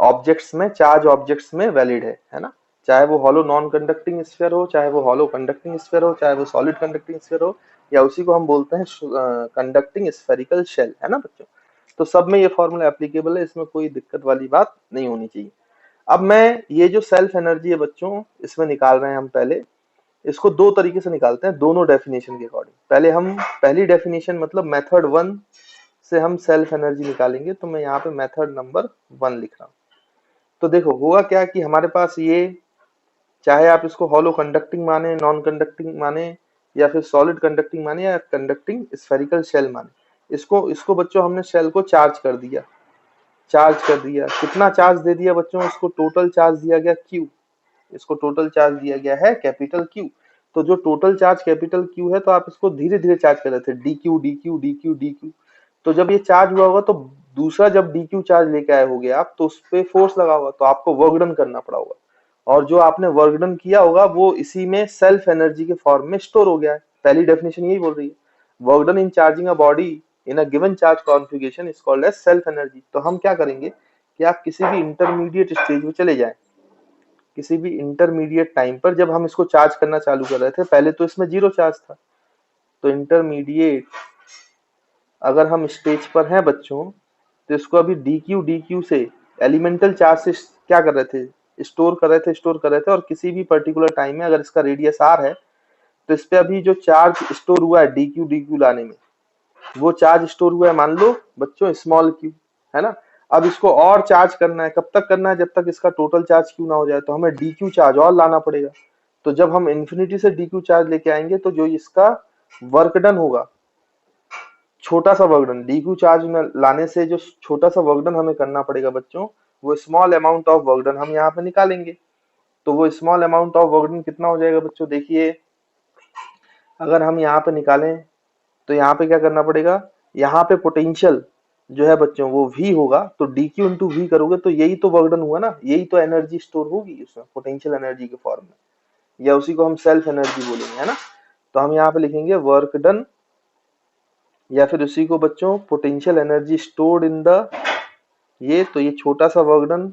ऑब्जेक्ट्स में, चार्ज ऑब्जेक्ट्स में वैलिड है ना। चाहे वो हॉलो नॉन कंडक्टिंग स्फीयर हो, चाहे वो हॉलो कंडक्टिंग स्फीयर हो, चाहे वो सॉलिड कंडक्टिंग स्फीयर हो, या उसी को हम बोलते हैं कंडक्टिंग स्फेरिकल शेल, है ना बच्चों। तो सब में ये फॉर्मूला एप्लीकेबल है, इसमें कोई दिक्कत वाली बात नहीं होनी चाहिए। अब मैं ये जो सेल्फ एनर्जी है बच्चों, इसमें निकाल रहे हैं हम पहले, इसको दो तरीके से निकालते हैं, दोनों डेफिनेशन के अकॉर्डिंग। पहले हम पहली डेफिनेशन मतलब मेथड 1 से हम सेल्फ एनर्जी निकालेंगे, तो मैं यहाँ पे मेथड नंबर 1 लिख रहा हूँ। तो देखो होगा क्या कि हमारे पास ये, चाहे आप इसको हॉलो कंडक्टिंग माने, नॉन कंडक्टिंग माने, या फिर सॉलिड कंडक्टिंग माने, या कंडक्टिंग स्फेरिकल शेल माने, इसको इसको बच्चों हमने शेल को चार्ज कर दिया, चार्ज कर दिया। कितना चार्ज दे दिया बच्चों, इसको टोटल चार्ज दिया गया Q, इसको टोटल चार्ज दिया गया है कैपिटल Q। तो जो टोटल चार्ज कैपिटल Q है, तो आप इसको धीरे धीरे चार्ज कर रहे थे, DQ DQ DQ DQ। तो जब ये चार्ज हुआ होगा, तो दूसरा जब DQ चार्ज लेके आए होगे आप, तो उस पे फोर्स लगा होगा, तो आपको वर्क डन करना पड़ा होगा, और जो आपने वर्क डन किया होगा वो इसी में सेल्फ एनर्जी के फॉर्म में स्टोर हो गया है। पहली डेफिनेशन यही बोल रही है, work done in charging a body in a given charge configuration is called as self energy. तो हम क्या करेंगे कि आप किसी भी इंटरमीडिएट स्टेज में चले जाएं, किसी भी इंटरमीडिएट टाइम पर जब हम इसको चार्ज करना चालू कर रहे थे, पहले तो इसमें जीरो चार्ज था, तो इंटरमीडिएट अगर हम स्टेज पर हैं बच्चों, तो इसको अभी DQ से एलिमेंटल चार्ज से क्या कर रहे थे, स्टोर कर रहे थे, स्टोर कर रहे थे। और किसी भी पर्टिकुलर टाइम में अगर इसका रेडियस R है, तो इस पे अभी जो चार्ज स्टोर हुआ है DQ लाने में, वो चार्ज स्टोर हुआ है मान लो बच्चों स्मॉल q, है ना। अब इसको और चार्ज करना है, कब तक करना है, जब तक इसका टोटल चार्ज q ना हो जाए, तो हमें DQ चार्ज और लाना पड़ेगा। तो जब हम इन्फिनिटी से DQ चार्ज लेके आएंगे, तो जो इसका वर्क डन होगा, छोटा सा वर्क डन, DQ चार्ज में लाने से जो छोटा सा वर्क डन हमें करना पड़ेगा बच्चों, वो small amount of work done हम यहाँ पे निकालेंगे। तो वो small amount of work done कितना हो जाएगा बच्चों, देखिए अगर हम यहाँ पे निकालें, तो यहाँ पे क्या करना पड़ेगा, यहाँ पे पोटेंशियल जो है बच्चों वो V होगा, तो DQ इंटू V करोगे, तो यही तो वर्क डन हुआ ना, यही तो एनर्जी स्टोर होगी उसमें पोटेंशियल एनर्जी के फॉर्म में, या उसी को हम सेल्फ एनर्जी बोलेंगे, है ना। तो हम यहाँ पे लिखेंगे वर्क डन, या फिर उसी को बच्चों potential energy stored in the, ये तो ये छोटा सा वर्क डन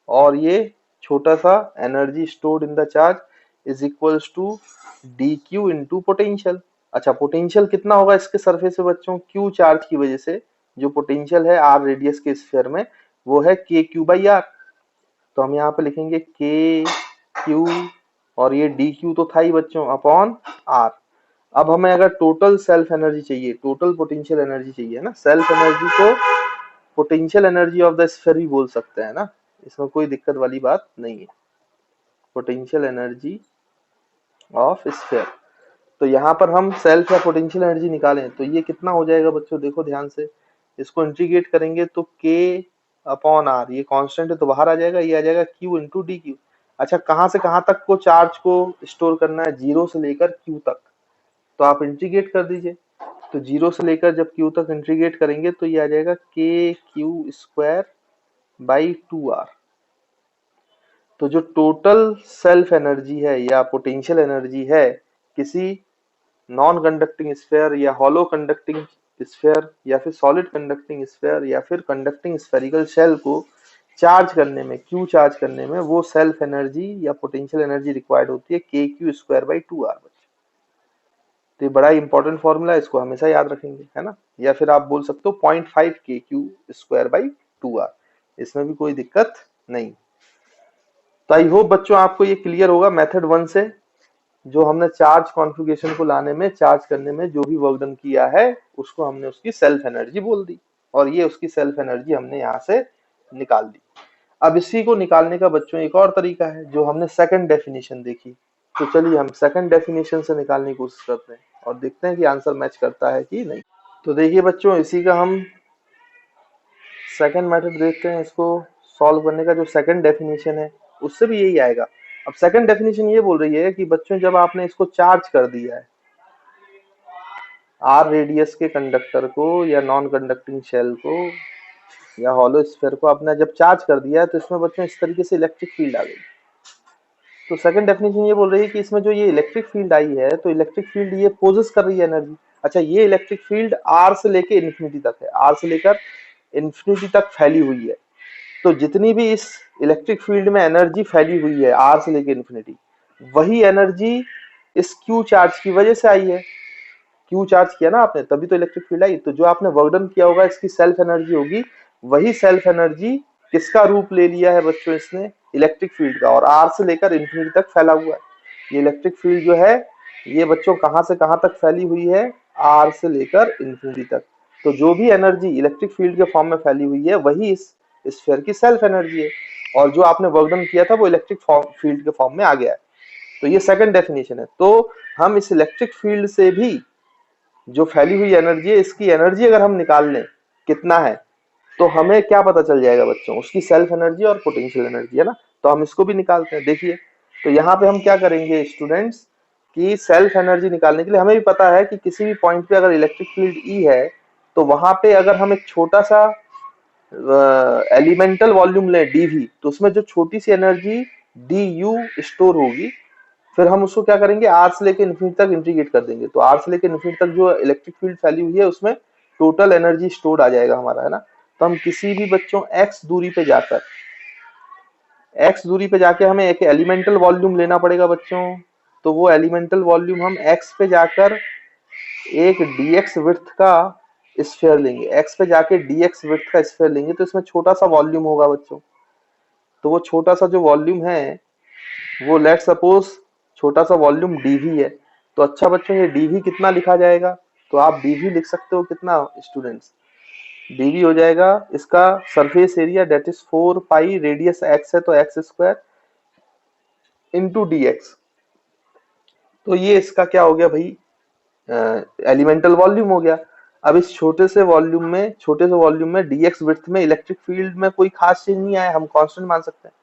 और ये छोटा सा energy stored in the charge is equals to DQ into potential. अच्छा, पोटेंशियल कितना होगा इसके सरफेस पे बच्चों, Q चार्ज की वजह से जो पोटेंशियल है R रेडियस के स्फीयर में, वो है KQ/R। तो हम यहाँ पे लिखेंगे KQ, और ये DQ तो था ही बच्चों, अपॉन R। अब हमें अगर टोटल सेल्फ एनर्जी चाहिए, टोटल पोटेंशियल एनर्जी चाहिए ना, सेल्फ एनर्जी को potential energy of the sphere भी बोल सकते हैं ना, इसमें कोई दिक्कत वाली बात नहीं है, पोटेंशियल एनर्जी ऑफ स्फीयर। तो यहाँ पर हम सेल्फ या पोटेंशियल एनर्जी निकालें, तो ये कितना हो जाएगा बच्चों, देखो ध्यान से, इसको इंटीग्रेट करेंगे तो K अपॉन R, ये कांस्टेंट है तो बाहर आ जाएगा, ये आ जाएगा Q इंटू DQ। अच्छा, कहाँ से कहाँ तक को चार्ज को स्टोर करना है, 0 से लेकर Q तक, तो आप इंटीग्रेट कर दीजिए। तो 0 से लेकर जब Q तक इंटीग्रेट करेंगे, तो ये आ जाएगा KQ²/2R। तो जो टोटल सेल्फ एनर्जी है या पोटेंशियल एनर्जी है किसी नॉन कंडक्टिंग स्फीयर या हॉलो कंडक्टिंग स्फीयर या फिर सॉलिड कंडक्टिंग स्फीयर या फिर कंडक्टिंग स्फेरिकल शेल को चार्ज करने में, Q चार्ज करने में, वो सेल्फ एनर्जी या पोटेंशियल एनर्जी रिक्वायर्ड होती है KQ²/2R। तो ये बड़ा इंपॉर्टेंट फॉर्मूला है, इसको हमेशा याद रखेंगे, है ना। या फिर आप बोल सकते हो 0.5 KQ²/2R, इसमें भी कोई दिक्कत नहीं। तो आई होप बच्चों आपको ये क्लियर होगा मेथड 1 से, जो हमने चार्ज कॉन्फ़िगरेशन को लाने में, चार्ज करने में जो भी वर्क डन किया है, उसको हमने उसकी सेल्फ एनर्जी बोल दी, और ये उसकी सेल्फ एनर्जी हमने यहाँ से निकाल दी। अब इसी को निकालने का बच्चों एक और तरीका है, जो हमने सेकंड डेफिनेशन देखी। तो चलिए हम सेकंड डेफिनेशन से निकालने की कोशिश करते हैं और देखते हैं कि आंसर मैच करता है कि नहीं। तो देखिए बच्चों, इसी का हम सेकंड मेथड देखते हैं, इसको सॉल्व करने का जो सेकंड डेफिनेशन है उससे भी यही आएगा। अब सेकंड डेफिनेशन ये बोल रही है कि बच्चों जब आपने इसको चार्ज कर दिया है, R रेडियस के कंडक्टर को या नॉन कंडक्टिंग शेल को या हॉलो स्फीयर को आपने जब चार्ज कर दिया है तो इसमें बच्चों इस तरीके से इलेक्ट्रिक फील्ड आ गई। तो सेकंड डेफिनेशन ये बोल रही है कि इसमें जो ये इलेक्ट्रिक फील्ड आई है तो इलेक्ट्रिक फील्ड ये पोजेस कर रही है एनर्जी। अच्छा, ये इलेक्ट्रिक फील्ड आर से लेके इन्फिनिटी तक है, आर से लेकर इन्फिनिटी तक फैली हुई है। तो जितनी भी इस इलेक्ट्रिक फील्ड में एनर्जी फैली हुई है आर से लेके इन्फिनिटी, वही एनर्जी इस क्यू चार्ज की वजह से आई है। क्यू चार्ज किया ना आपने, तभी तो इलेक्ट्रिक फील्ड आई। तो जो आपने वर्क डन किया होगा इसकी सेल्फ एनर्जी होगी, वही सेल्फ एनर्जी किसका रूप ले लिया है बच्चों इसने, इलेक्ट्रिक फील्ड का, और आर से लेकर इन्फिनिटी तक फैला हुआ है। ये इलेक्ट्रिक फील्ड जो है ये बच्चों कहां से कहां तक फैली हुई है, आर से लेकर इन्फिनिटी तक। तो जो भी एनर्जी इलेक्ट्रिक फील्ड के फॉर्म में फैली हुई है वही इस स्फीयर की सेल्फ एनर्जी है, और जो आपने वर्क डन किया था वो इलेक्ट्रिक फील्ड के फॉर्म में आ गया है। तो ये सेकंड डेफिनेशन है। तो हम इस इलेक्ट्रिक फील्ड से भी जो फैली हुई एनर्जी है, इसकी एनर्जी अगर हम निकाल लें कितना है, तो हमें क्या पता चल जाएगा बच्चों, उसकी सेल्फ एनर्जी और पोटेंशियल एनर्जी, है ना। तो हम इसको भी निकालते हैं, देखिए। तो यहाँ पे हम क्या करेंगे स्टूडेंट्स, कि सेल्फ एनर्जी निकालने के लिए हमें भी पता है कि किसी भी पॉइंट पे अगर इलेक्ट्रिक फील्ड ई है, तो वहां पे अगर हम एक छोटा सा एलिमेंटल वॉल्यूम लें डीवी, तो उसमें जो छोटी सी एनर्जी डी यू स्टोर होगी, फिर हम उसको क्या करेंगे, आर से लेके इन्फिनिटी तक इंटीग्रेट कर देंगे। तो आर से लेके इन्फिनिटी तक जो इलेक्ट्रिक फील्ड फैली हुई है उसमें टोटल एनर्जी स्टोर्ड आ जाएगा हमारा, है ना। तो हम किसी भी बच्चों एक्स दूरी पे जाकर, एक्स दूरी पे जाके हमें एक एलिमेंटल वॉल्यूम लेना पड़ेगा बच्चों। तो वो एलिमेंटल वॉल्यूम हम एक्स पे जाकर एक डीएक्स विड्थ का स्फीयर लेंगे, एक्स पे जाके डीएक्स विड्थ का स्फीयर लेंगे, तो इसमें छोटा सा वॉल्यूम होगा बच्चों। तो वो छोटा सा जो वॉल्यूम है वो लेट सपोज छोटा सा वॉल्यूम डीवी है। तो अच्छा बच्चों, ये डीवी कितना लिखा जाएगा, तो आप डीवी लिख सकते हो कितना स्टूडेंट्स, डीवी हो जाएगा इसका surface area, that is 4 pi, radius X है तो X square into D x. तो ये इसका क्या हो गया भाई, एलिमेंटल वॉल्यूम हो गया। अब इस छोटे से वॉल्यूम में डीएक्स विड्थ में इलेक्ट्रिक फील्ड में कोई खास चेंज नहीं आया, हम कांस्टेंट मान सकते हैं।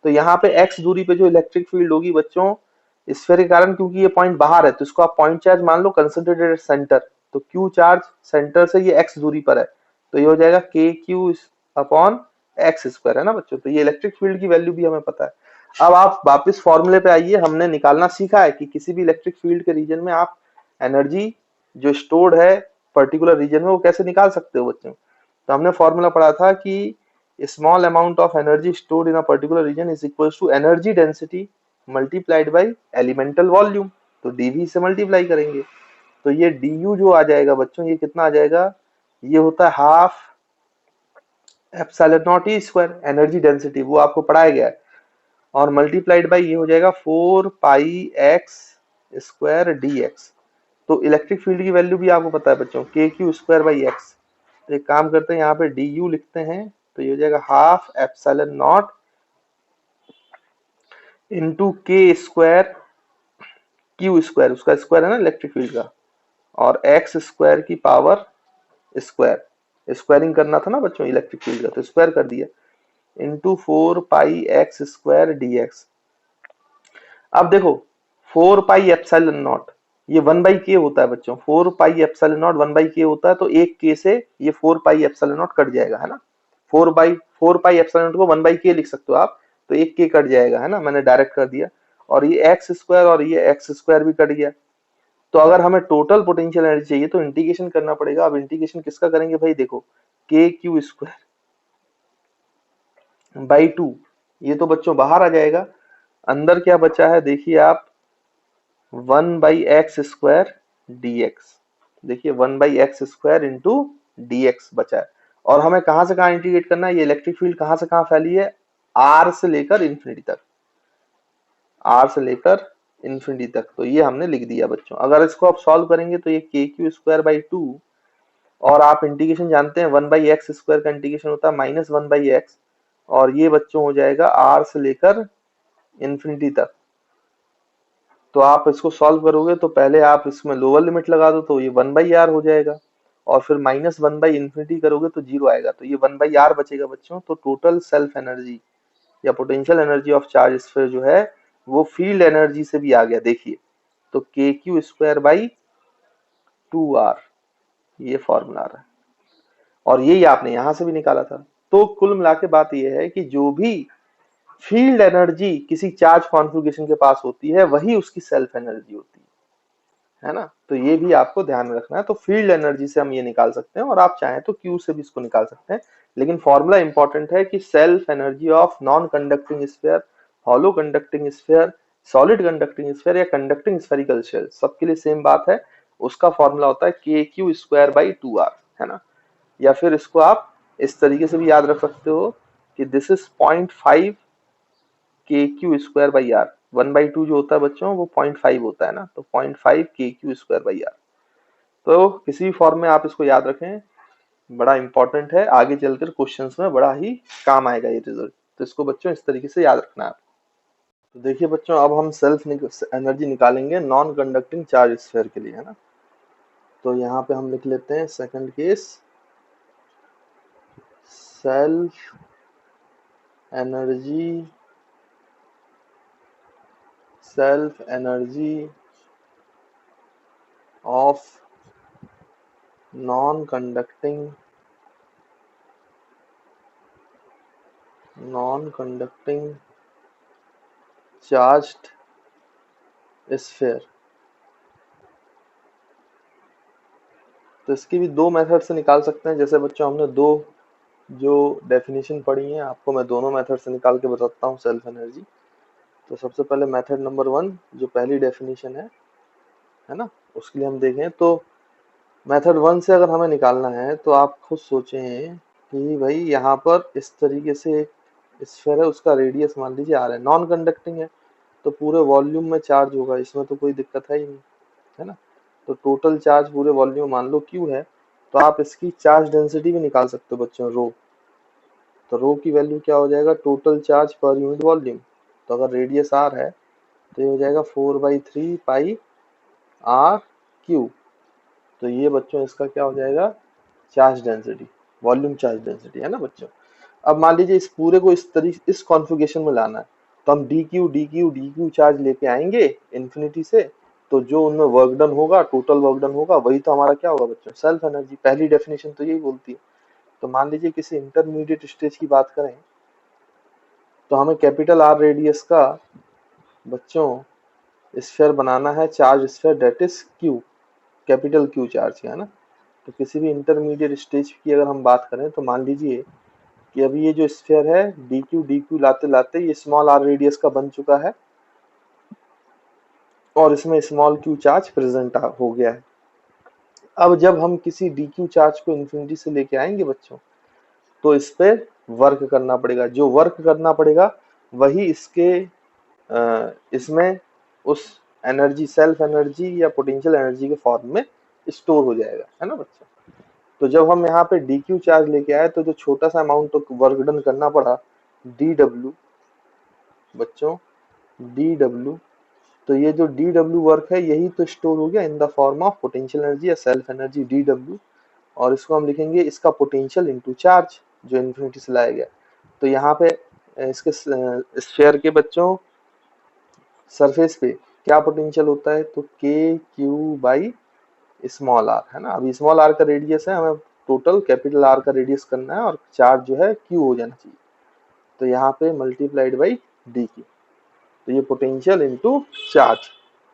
तो यहाँ पे एक्स दूरी पे जो इलेक्ट्रिक फील्ड होगी बच्चों स्फीयर के कारण, क्योंकि ये पॉइंट बाहर है तो इसको आप पॉइंट चार्ज मान लो कंसंट्रेटेड सेंटर, तो क्यू चार्ज सेंटर से ये एक्स दूरी पर है, तो ये हो जाएगा K Q upon x square, है ना बच्चों। तो ये इलेक्ट्रिक फील्ड की वैल्यू भी हमें पता है। अब आप वापस फॉर्मूले पे आइए, हमने निकालना सीखा है कि किसी भी इलेक्ट्रिक फील्ड के रीजन में आप एनर्जी जो स्टोर्ड है पर्टिकुलर रीजन में वो कैसे निकाल सकते हो बच्चों। तो हमने फॉर्मूला पढ़ा था कि small amount of energy stored in a particular region is equal to energy density multiplied by elemental volume. तो डीवी से मल्टीप्लाई करेंगे, तो ये डी जो आ जाएगा बच्चों, ये कितना आ जाएगा, ये होता है half epsilon nought E square, energy density वो आपको पढ़ाया गया है, और मल्टीप्लाइड बाय ये हो जाएगा 4 pi x square D x. तो इलेक्ट्रिक फील्ड की वैल्यू भी आपको पता है बच्चों, के क्यू स्क्वायर बाई एक्स। तो एक काम करते हैं, यहाँ पे डी यू लिखते हैं, तो ये हो जाएगा हाफ एप्सिलॉन नॉट इंटू के स्क्वायर क्यू स्क्वायर, उसका स्क्वायर है ना इलेक्ट्रिक फील्ड का, और एक्स स्क्वायर की पावर स्क्वायर, स्क्वायरिंग करना था ना बच्चों इलेक्ट्रिक फील्ड का, तो स्क्वायर कर दिया, into 4 pi x square D x. अब देखो 4 पाई एप्सिलॉन नॉट ये 1 बाई के होता है बच्चों, 4 पाई एप्सिलॉन नॉट 1 बाई के होता है, तो एक के से ये 4 पाई एप्सिलॉन नॉट कट जाएगा, है ना। 4 पाई एप्सिलॉन नॉट को 1 बाई के लिख सकते हो आप, तो एक के कट जाएगा, है ना, मैंने डायरेक्ट कर दिया। और ये एक्स स्क्वायर और ये एक्स स्क्वायर भी कट गया। तो अगर हमें टोटल पोटेंशियल एनर्जी चाहिए तो इंटीग्रेशन करना पड़ेगा। अब इंटीग्रेशन किसका करेंगे भाई, देखो के क्यू स्क्वायर बाई 2, ये तो बच्चों बाहर आ जाएगा, अंदर क्या बचा है देखिए आप, 1 by x square D x. देखिए 1 by x square into D x बचा है। और हमें कहां से कहां इंटीग्रेट करना है, ये इलेक्ट्रिक फील्ड कहां से कहां फैली है, आर से लेकर इंफिनिटी तक, आर से लेकर इंफिनिटी तक। तो ये हमने लिख दिया बच्चों। अगर इसको आप सॉल्व करेंगे तो ये के क्यू स्क्वायर बाई 2, और आप इंटीग्रेशन जानते हैं 1 बाई एक्स स्क्वायर का इंटीग्रेशन होता है माइनस 1 बाई एक्स, और ये बच्चों हो जाएगा आर से लेकर इंफिनिटी तक। तो आप इसको सॉल्व करोगे तो पहले आप इसमें लोअर लिमिट लगा दो, तो ये 1 बाई आर हो जाएगा, और फिर माइनस 1 बाई इंफिनिटी करोगे तो जीरो आएगा, तो ये 1 बाई आर बचेगा बच्चों। तो टोटल सेल्फ एनर्जी या potential energy of charge sphere जो है वो फील्ड एनर्जी से भी आ गया, देखिए। तो k q square by 2 are, ये फॉर्मूला आ रहा है। और यही आपने यहां से भी निकाला था। तो कुल मिला के बात यह है कि जो भी फील्ड एनर्जी किसी चार्ज कॉन्फ़िगरेशन के पास होती है वही उसकी सेल्फ एनर्जी होती है ना। तो ये भी आपको ध्यान में रखना है। तो फील्ड एनर्जी से हम ये निकाल सकते हैं और आप चाहें तो क्यू से भी इसको निकाल सकते हैं, लेकिन फॉर्मूला इंपॉर्टेंट है कि self energy of non conducting sphere, hollow conducting sphere, solid conducting sphere या कंडक्टिंग स्फेरिकल शेल, सबके लिए सेम बात है। उसका फॉर्मूला होता है के क्यू स्क्वायर बाई 2r, है ना। या फिर इसको आप इस तरीके से भी याद रख सकते हो कि दिस इज 0.5 के क्यू स्क्वायर बाई आर। 1/2 जो होता है बच्चों वो 0.5 होता है ना, तो 0.5 के क्यू स्क्वायर बाई आर। तो किसी भी फॉर्म में आप इसको याद रखें, बड़ा इंपॉर्टेंट है, आगे चलकर क्वेश्चंस में बड़ा ही काम आएगा ये रिजल्ट। तो इसको बच्चों इस तरीके से याद रखना है। तो देखिए बच्चों, अब हम सेल्फ एनर्जी निकालेंगे नॉन कंडक्टिंग चार्ज स्फीयर के लिए, है ना। तो यहाँ पे हम लिख लेते हैं second case, self energy of non conducting charged sphere. तो इसकी भी दो मेथड से निकाल सकते हैं। जैसे बच्चों हमने दो जो डेफिनेशन पढ़ी है, आपको मैं दोनों मेथड से निकाल के बताता हूँ सेल्फ एनर्जी। तो सबसे पहले मेथड नंबर 1 जो पहली डेफिनेशन है ना, उसके लिए हम देखें तो मेथड 1 से अगर हमें निकालना है तो आप खुद सोचें कि भाई यहाँ पर इस तरीके से एक स्फीयर है, उसका रेडियस मान लीजिए आर है, नॉन कंडक्टिंग है, तो पूरे वॉल्यूम में चार्ज होगा, इसमें तो कोई दिक्कत है ही नहीं, है ना। तो टोटल चार्ज पूरे वॉल्यूम मान लो क्यू है, तो आप इसकी चार्ज डेंसिटी भी निकाल सकते हो बच्चों, रो। तो रो की वैल्यू क्या हो जाएगा, टोटल चार्ज पर यूनिट वॉल्यूम। तो अगर रेडियस आर है तो ये हो जाएगा 4/3 पाई आर क्यू। तो ये बच्चों इसका क्या हो जाएगा, charge density, volume charge density, है ना बच्चों। अब मान लीजिए इस पूरे को इस तरीके इस कॉन्फ़िगरेशन में लाना है, तो हम डी क्यू चार्ज लेके आएंगे इन्फिनिटी से। तो जो उनमें वर्क डन होगा, टोटल वर्क डन होगा, वही तो हमारा क्या होगा बच्चों, सेल्फ एनर्जी। पहली डेफिनेशन तो यही बोलती है। तो मान लीजिए किसी इंटरमीडिएट स्टेज की बात करें, तो हमें कैपिटल आर रेडियस का बच्चों स्फीयर बनाना है, charge sphere, that is Q, capital Q charge का, है ना। तो किसी भी इंटरमीडिएट स्टेज की अगर हम बात करें तो मान लीजिए कि अभी ये जो स्फीयर है डी क्यू लाते लाते ये स्मॉल आर रेडियस का बन चुका है और इसमें स्मॉल क्यू चार्ज प्रेजेंट हो गया है। अब जब हम किसी डी क्यू चार्ज को इन्फिनिटी से लेके आएंगे बच्चों, तो इस पे वर्क करना पड़ेगा। जो वर्क करना पड़ेगा वही इसमें उस एनर्जी, सेल्फ एनर्जी या पोटेंशियल एनर्जी के फॉर्म में स्टोर हो जाएगा, है ना बच्चों। तो जब हम यहाँ पे डी क्यू चार्ज लेके आए तो जो छोटा सा अमाउंट तो वर्क डन करना पड़ा, डी डब्ल्यू बच्चों, डी डब्ल्यू। तो ये जो डी डब्ल्यू वर्क है यही तो स्टोर हो गया in the form of potential energy या सेल्फ एनर्जी डी डब्ल्यू। और इसको हम लिखेंगे इसका पोटेंशियल इनटू चार्ज जो इन्फिनिटी से लाया गया। तो यहाँ पे इसके स्फीयर के बच्चों सरफेस पे क्या पोटेंशियल होता है, तो k Q by small are, है ना। अभी स्मॉल आर का रेडियस है, हमें टोटल कैपिटल आर का रेडियस करना है और चार्ज जो है क्यू हो जाना चाहिए। तो यहाँ पे मल्टीप्लाइड बाई डी क्यू। तो ये पोटेंशियल इनटू चार्ज,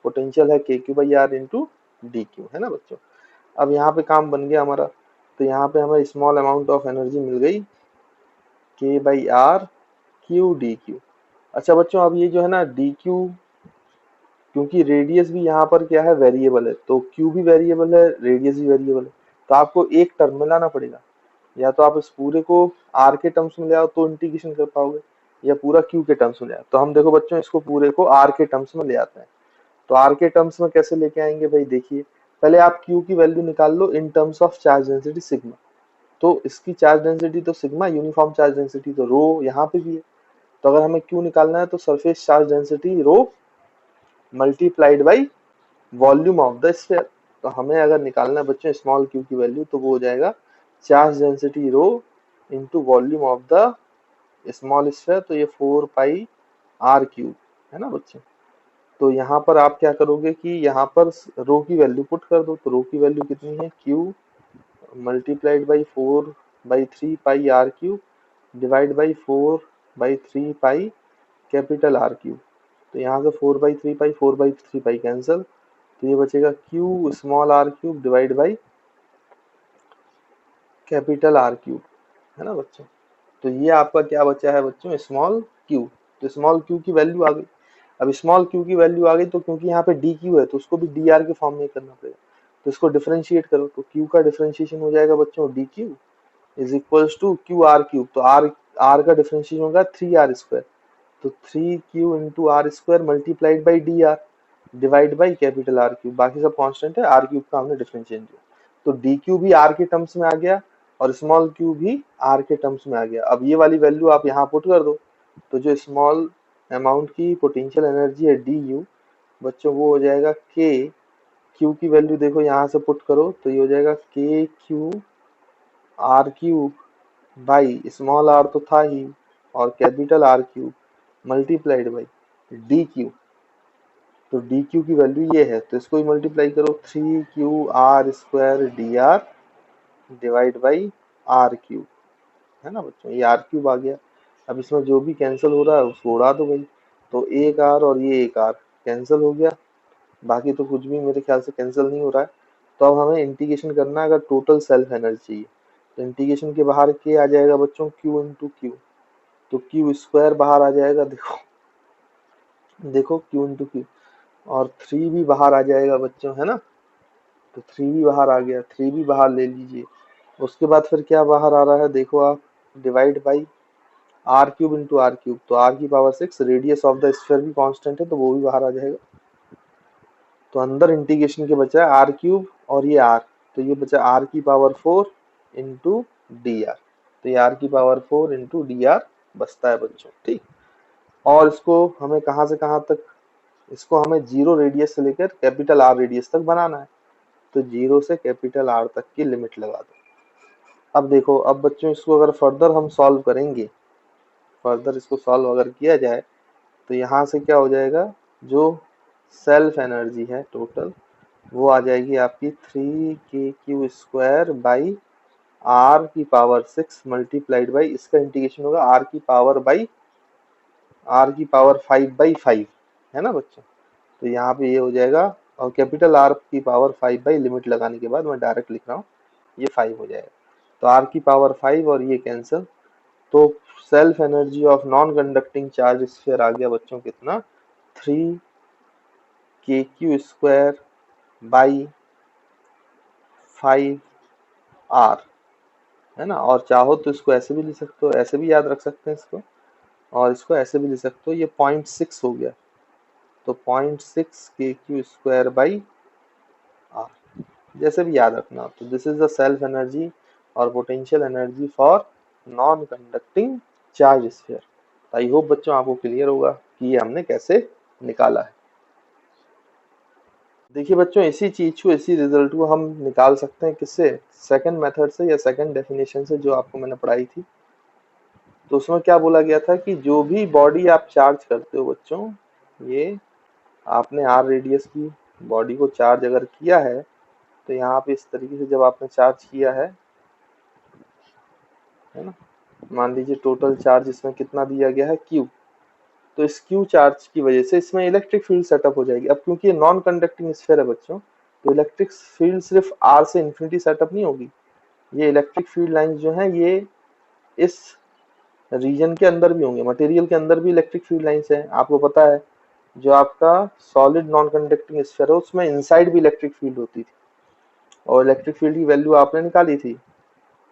पोटेंशियल है के Q by R into D Q, है ना बच्चों। अब यहाँ पे काम बन गया हमारा। तो यहाँ पे हमें स्मॉल अमाउंट ऑफ एनर्जी मिल गई, K by R Q D Q. अच्छा बच्चों, अब ये जो है ना डी क्यू, क्योंकि रेडियस भी यहाँ पर क्या है, वेरिएबल है, तो क्यू भी वेरिएबल है, रेडियस भी वेरिएबल है, तो आपको एक टर्म में लाना पड़ेगा। या तो आप इस पूरे को आर के टर्म्स में ले आओ तो इंटीग्रेशन कर पाओगे, या पूरा क्यू के टर्म्स में ले आओ। तो हम देखो बच्चों इसको पूरे को आर के टर्म्स में ले आते हैं। तो आर के टर्म्स में कैसे लेके आएंगे भाई, देखिए पहले आप क्यू की वैल्यू निकाल लो in terms of charge density sigma. तो इसकी चार्ज डेंसिटी तो सिग्मा, यूनिफॉर्म चार्ज डेंसिटी तो रो यहाँ पे भी है। तो अगर हमें क्यू निकालना है तो surface charge density rho multiplied by volume of the sphere. तो हमें अगर निकालना है बच्चों स्मॉल क्यू की वैल्यू, तो वो हो जाएगा charge density rho into volume of the small sphere. तो ये 4 पाई आर क्यूब, है ना बच्चों। तो यहाँ पर आप क्या करोगे कि यहाँ पर रो की वैल्यू पुट कर दो। तो रो की वैल्यू कितनी है, Q multiplied by 4/3 R cube divide by 4/3 capital R cube. तो यहाँ से 4/3 कैंसिल, तो ये बचेगा Q small R cube divide by capital R cube, है ना बच्चों। तो ये आपका क्या बचा है बच्चों, स्मॉल क्यू। तो स्मॉल क्यू की वैल्यू आ गई। अब स्मॉल क्यू की वैल्यू आ गई तो क्योंकि यहाँ पे डी क्यू है तो उसको भी डी आर के फॉर्म में करना पड़ेगा। तो इसको डिफरेंशिएट करो तो क्यू का डिफरेंशिएशन हो जाएगा बच्चों D Q is equals to Q R cube. तो आर आर का डिफरेंशिएशन होगा 3r²। तो 3q into R square multiplied by D R divide by capital R cube. बाकी सब कांस्टेंट है, आर क्यूब का हमने डिफरेंशिएट किया। तो डी क्यू भी आर के टर्म्स में आ गया और स्मॉल क्यू भी आर के टर्म्स में आ गया। अब ये वाली वैल्यू आप यहाँ पुट कर दो तो जो स्मॉल अमाउंट की पोटेंशियल एनर्जी है डी यू बच्चों वो हो जाएगा के। क्यू की वैल्यू देखो यहाँ से पुट करो तो ये हो जाएगा K Q R cube by small R तो था ही और capital R cube multiplied by D Q. तो डी क्यू की वैल्यू ये है तो इसको ही मल्टीप्लाई करो 3q r² D R divide by are cube, है ना बच्चों। ये आर क्यूब आ गया। अब इसमें जो भी कैंसिल हो रहा है उसको उड़ा दो भाई। तो एक आर और ये एक आर कैंसिल हो गया, बाकी तो कुछ भी मेरे ख्याल से कैंसिल नहीं हो रहा है। तो अब हमें इंटीग्रेशन करना है अगर टोटल सेल्फ एनर्जी चाहिए तो इंटीग्रेशन के बाहर के आ जाएगा बच्चों क्यू इंटू क्यू। तो क्यू स्क्वायर बाहर आ जाएगा, देखो देखो क्यू इंटू क्यू, और 3 भी बाहर आ जाएगा बच्चों, है ना। तो 3 भी बाहर आ गया, 3 भी बाहर ले लीजिए। उसके बाद फिर क्या बाहर आ रहा है देखो आप, divide by are cube into R cube. तो आर की power 6, radius of the sphere भी कांस्टेंट है तो वो भी बाहर आ जाएगा। तो अंदर इंटीग्रेशन के बचा है आर क्यूब और ये आर, तो ये बचा आर की पावर 4 इंटू डी आर। तो ये आर की पावर 4 इंटू डी आर बचता है बच्चों, ठीक। और इसको हमें कहाँ से कहाँ तक, इसको हमें जीरो रेडियस से लेकर कैपिटल आर रेडियस तक बनाना है। तो जीरो से कैपिटल आर तक की लिमिट लगा दो। अब देखो, अब बच्चों इसको अगर फर्दर हम सॉल्व करेंगे, फर्दर इसको सॉल्व अगर किया जाए तो यहाँ से क्या हो जाएगा, जो सेल्फ एनर्जी है टोटल वो आ जाएगी आपकी 3k² बाई आर की पावर 6 मल्टीप्लाइड बाई, इसका इंटीग्रेशन होगा आर की पावर 5/5, है ना बच्चों। तो यहाँ पे ये हो जाएगा और कैपिटल आर की पावर 5 बाई लिमिट लगाने के बाद मैं डायरेक्ट लिख रहा हूँ ये 5 हो जाएगा। तो आर की पावर 5 और ये कैंसिल, तो self energy of non conducting charge sphere आ गया बच्चों कितना, 3k² बाई 5r, है ना। और चाहो तो इसको ऐसे भी लिख सकते हो, ऐसे भी याद रख सकते हैं इसको, और इसको ऐसे भी लिख सकते हो, ये 0.6 हो गया। तो 0.6 k² बाई आर, जैसे भी याद रखना। तो this is the self energy और potential energy for non conducting charge sphere. I hope बच्चों आपको क्लियर होगा कि ये हमने कैसे निकाला है। देखिए बच्चों, इसी चीज को, इसी रिजल्ट को हम निकाल सकते हैं किससे, सेकंड मेथड से या सेकंड डेफिनेशन से जो आपको मैंने पढ़ाई थी। तो उसमें क्या बोला गया था कि जो भी बॉडी आप चार्ज करते हो बच्चों, ये आपने आर रेडियस की बॉडी को चार्ज अगर किया है तो यहाँ पे इस तरीके से जब आपने चार्ज किया है ना, मान लीजिए टोटल चार्ज इसमें कितना दिया गया है क्यू। तो इस क्यू चार्ज की वजह से इसमें इलेक्ट्रिक फील्ड सेटअप हो जाएगी। अब क्योंकि ये नॉन कंडक्टिंग स्फीयर है बच्चों, तो इलेक्ट्रिक फील्ड सिर्फ आर से इन्फिनिटी सेटअप नहीं होगी, ये इलेक्ट्रिक फील्ड लाइंस जो हैं ये इस रीजन के अंदर भी होंगे, मटेरियल के अंदर भी इलेक्ट्रिक फील्ड लाइंस हैं। आपको पता है जो आपका सॉलिड नॉन कंडक्टिंग स्फीयर है उसमें इनसाइड भी इलेक्ट्रिक फील्ड होती थी और इलेक्ट्रिक फील्ड की वैल्यू आपने निकाली थी।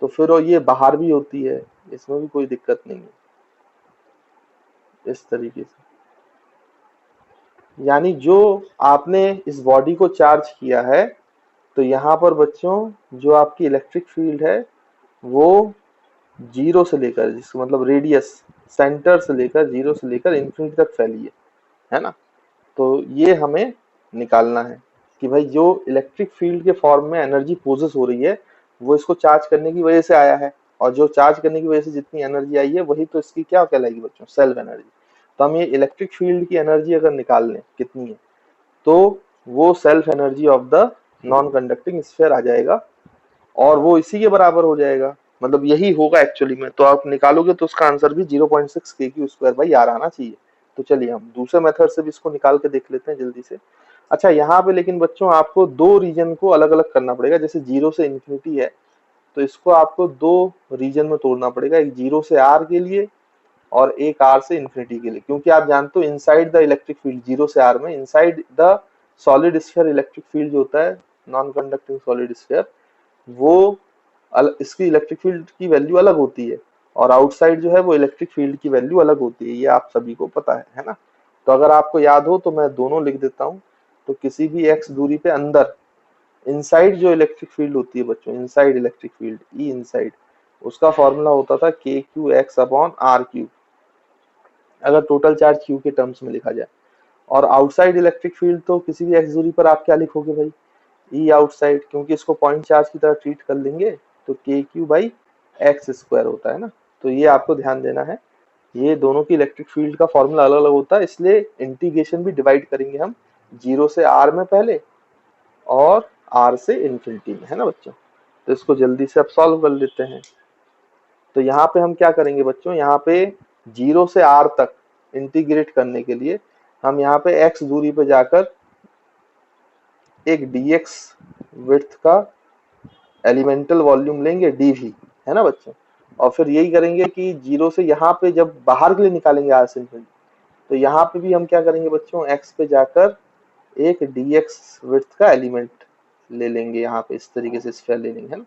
तो फिर और ये बाहर भी होती है, इसमें भी कोई दिक्कत नहीं है। इस तरीके से यानी जो आपने इस बॉडी को चार्ज किया है तो यहाँ पर बच्चों जो आपकी इलेक्ट्रिक फील्ड है वो जीरो से लेकर, जिसका मतलब रेडियस सेंटर से लेकर, जीरो से लेकर इन्फिनिटी तक फैली है ना। तो ये हमें निकालना है कि भाई जो इलेक्ट्रिक फील्ड के फॉर्म में एनर्जी पोजेस हो रही है वो इसको चार्ज करने की वजह से आया है, और जो चार्ज करने की वजह से जितनी एनर्जी आई है वही तो इसकी क्या कहलाएगी बच्चों, सेल्फ एनर्जी। तो हम ये इलेक्ट्रिक फील्ड की एनर्जी अगर निकाल लें कितनी है तो वो self energy of the non conducting sphere आ जाएगा और वो इसी के बराबर हो जाएगा, मतलब यही होगा एक्चुअली में। तो आप निकालोगे तो उसका आंसर भी 0.6 के क्यू स्क्वायर बाई आर आना चाहिए। तो चलिए हम दूसरे मेथड से भी इसको निकाल के देख लेते हैं जल्दी से। अच्छा यहाँ पे लेकिन बच्चों आपको दो रीजन को अलग अलग करना पड़ेगा। जैसे 0 से इन्फिनिटी है तो इसको आपको दो रीजन में तोड़ना पड़ेगा, एक 0 से आर के लिए और एक आर से इन्फिनिटी के लिए। क्योंकि आप जानते हो इनसाइड द इलेक्ट्रिक फील्ड 0 से आर में inside the solid sphere electric field जो होता है, नॉन कंडक्टिंग सॉलिड स्फीयर, वो इसकी इलेक्ट्रिक फील्ड की वैल्यू अलग होती है और आउटसाइड जो है वो इलेक्ट्रिक फील्ड की वैल्यू अलग होती है। ये आप सभी को पता है ना। तो अगर आपको याद हो तो मैं दोनों लिख देता हूँ। तो किसी भी एक्स दूरी पे अंदर इनसाइड जो इलेक्ट्रिक फील्ड होती है बच्चों, inside electric field E inside, उसका फॉर्मूला होता था K Q X upon R Q, अगर टोटल चार्ज क्यू के टर्म्स में लिखा जाए। और आउटसाइड इलेक्ट्रिक फील्ड तो किसी भी एक्स दूरी पर आप क्या लिखोगे भाई, ई आउटसाइड, क्योंकि इसको पॉइंट चार्ज की तरह ट्रीट कर लेंगे तो k Q by x square होता है ना। तो ये आपको ध्यान देना है, ये दोनों की इलेक्ट्रिक फील्ड का फॉर्मूला अलग अलग होता है, इसलिए इंटीग्रेशन भी डिवाइड करेंगे हम 0 से आर में पहले और आर से इन्फिनिटी में, है ना बच्चों। तो इसको जल्दी से अब सॉल्व कर लेते हैं। तो यहाँ पे हम क्या करेंगे बच्चों, यहाँ पे 0 से आर तक इंटीग्रेट करने के लिए हम यहाँ पे एक्स दूरी पे जाकर एक dx विड्थ का एलिमेंटल वॉल्यूम लेंगे dv, है ना बच्चों। और फिर यही करेंगे कि 0 से यहाँ पे जब बाहर के लिए निकालेंगे आर से इन्फिनिटी, तो यहाँ पे भी हम क्या करेंगे बच्चों, x पे जाकर एक dx विड्थ का एलिमेंट ले लेंगे, यहाँ पे इस तरीके से स्फीयर ले लेंगे, है ना।